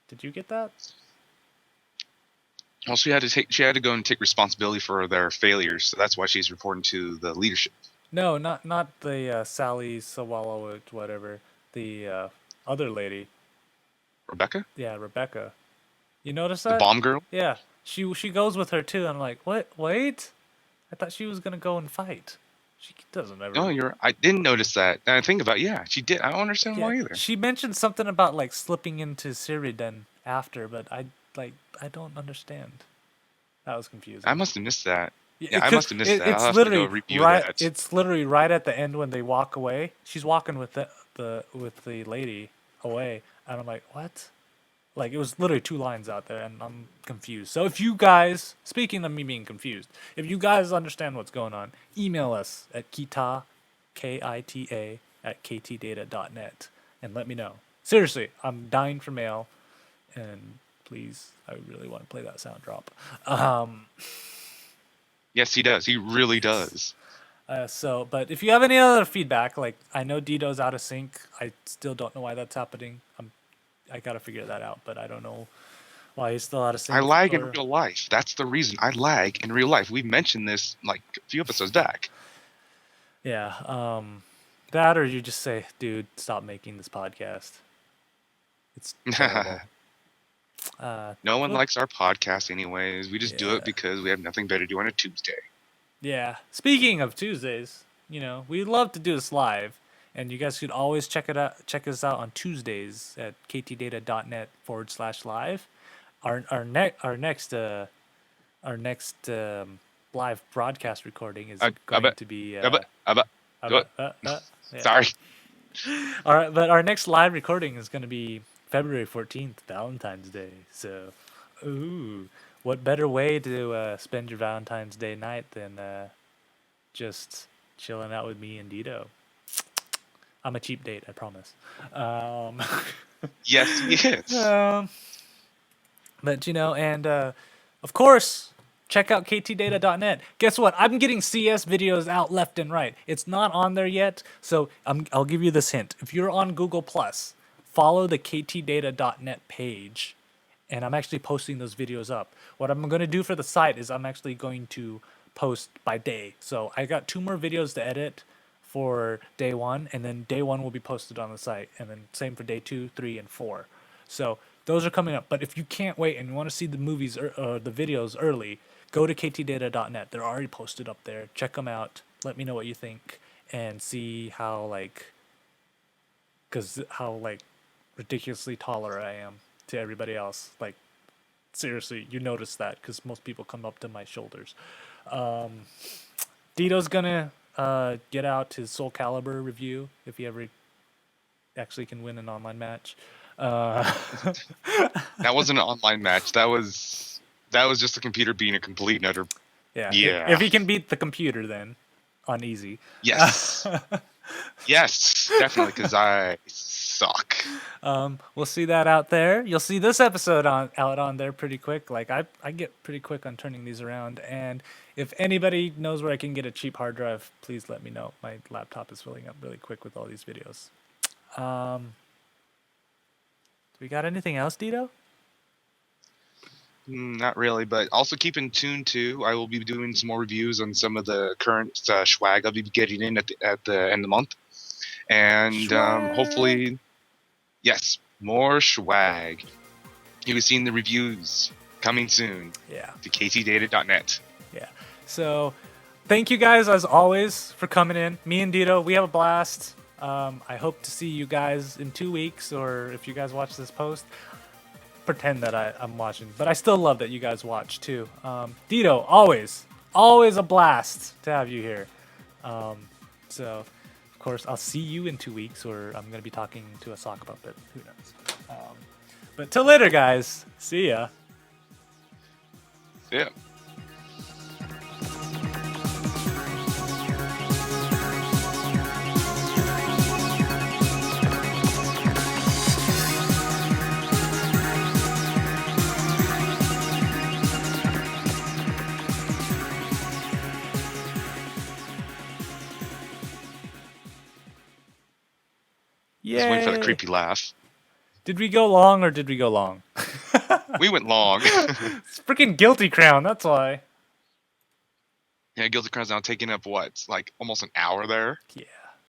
Did you get that? Well, she had to go and take responsibility for their failures, so that's why she's reporting to the leadership. No, not the Sally Sawalo, whatever. The other lady. Rebecca, Yeah, Rebecca. You notice the that? bomb girl. Yeah, she goes with her too. I'm like, what? Wait, I thought she was gonna go and fight. She doesn't ever. No, I didn't notice that. And I think about, yeah, she did. I don't understand Yeah, why either. she mentioned something about like slipping into Siriden after, but I don't understand. That was confusing. I must have missed that. Yeah, Yeah, I must have missed that. I'll have to go review that. It's literally right at the end when they walk away. She's walking with the lady away, and I'm like, what? Like, it was literally 2 lines out there, and I'm confused. So if you guys, speaking of me being confused, if you guys understand what's going on, email us at kita, Kita, at ktdata.net, and let me know. Seriously, I'm dying for mail, and please, I really want to play that sound drop. Yes, he does. He really does. But if you have any other feedback, like, I know Deedo's out of sync. I still don't know why that's happening. I gotta figure that out, but I don't know why he's still out of sync. I lag in real life. That's the reason. I lag in real life. We mentioned this like a few episodes back. Yeah. That, or you just say, dude, stop making this podcast. It's terrible. No one likes our podcast anyways. We just do it because we have nothing better to do on a Tuesday. Yeah. Speaking of Tuesdays, we love to do this live. And you guys could always check us out on Tuesdays at ktdata.net/live. Our next live broadcast recording is going to be. Sorry. All right, but our next live recording is going to be February 14th, Valentine's Day. So, what better way to spend your Valentine's Day night than just chilling out with me and Deedo? I'm a cheap date, I promise. Yes, yes. But and of course, check out ktdata.net. Guess what? I'm getting CS videos out left and right. It's not on there yet, so I'll give you this hint. If you're on Google Plus, follow the ktdata.net page, and I'm actually posting those videos up. What I'm going to do for the site is I'm actually going to post by day. So I got 2 more videos to edit for day 1, and then day 1 will be posted on the site, and then same for day 2, 3, and 4. So those are coming up. But if you can't wait and you want to see the movies or the videos early, go to ktdata.net. They're already posted up there. Check them out. Let me know what you think, and see how ridiculously taller I am to everybody else. Like, seriously, you notice that because most people come up to my shoulders. Deedo's gonna get out his Soul Calibur review if he ever actually can win an online match. That wasn't an online match. That was just the computer being a complete and utter. Yeah. Yeah. If he can beat the computer, then on easy. Yes. Yes, definitely, because I suck. We'll see that out there. You'll see this episode out on there pretty quick. Like, I get pretty quick on turning these around. And if anybody knows where I can get a cheap hard drive, please let me know. My laptop is filling up really quick with all these videos. Do we got anything else, Deedo? Not really, but also keep in tune too. I will be doing some more reviews on some of the current swag I'll be getting in at the end of the month. And Swag. hopefully, yes, more swag. He was seeing the reviews coming soon Yeah. to ktdata.net. Yeah. So, thank you guys as always for coming in. Me and Deedo, we have a blast. I hope to see you guys in 2 weeks, or if you guys watch this post, pretend that I'm watching. But I still love that you guys watch too. Deedo, always a blast to have you here. So, of course, I'll see you in 2 weeks, or I'm gonna be talking to a sock puppet. Who knows? But till later, guys. See ya. Yeah. Just waiting for the Yay. creepy laugh. Did we go long or did we go long? We went long. It's freaking Guilty Crown, that's why. Yeah, Guilty Crown's now taking up what? Like almost an hour there. Yeah.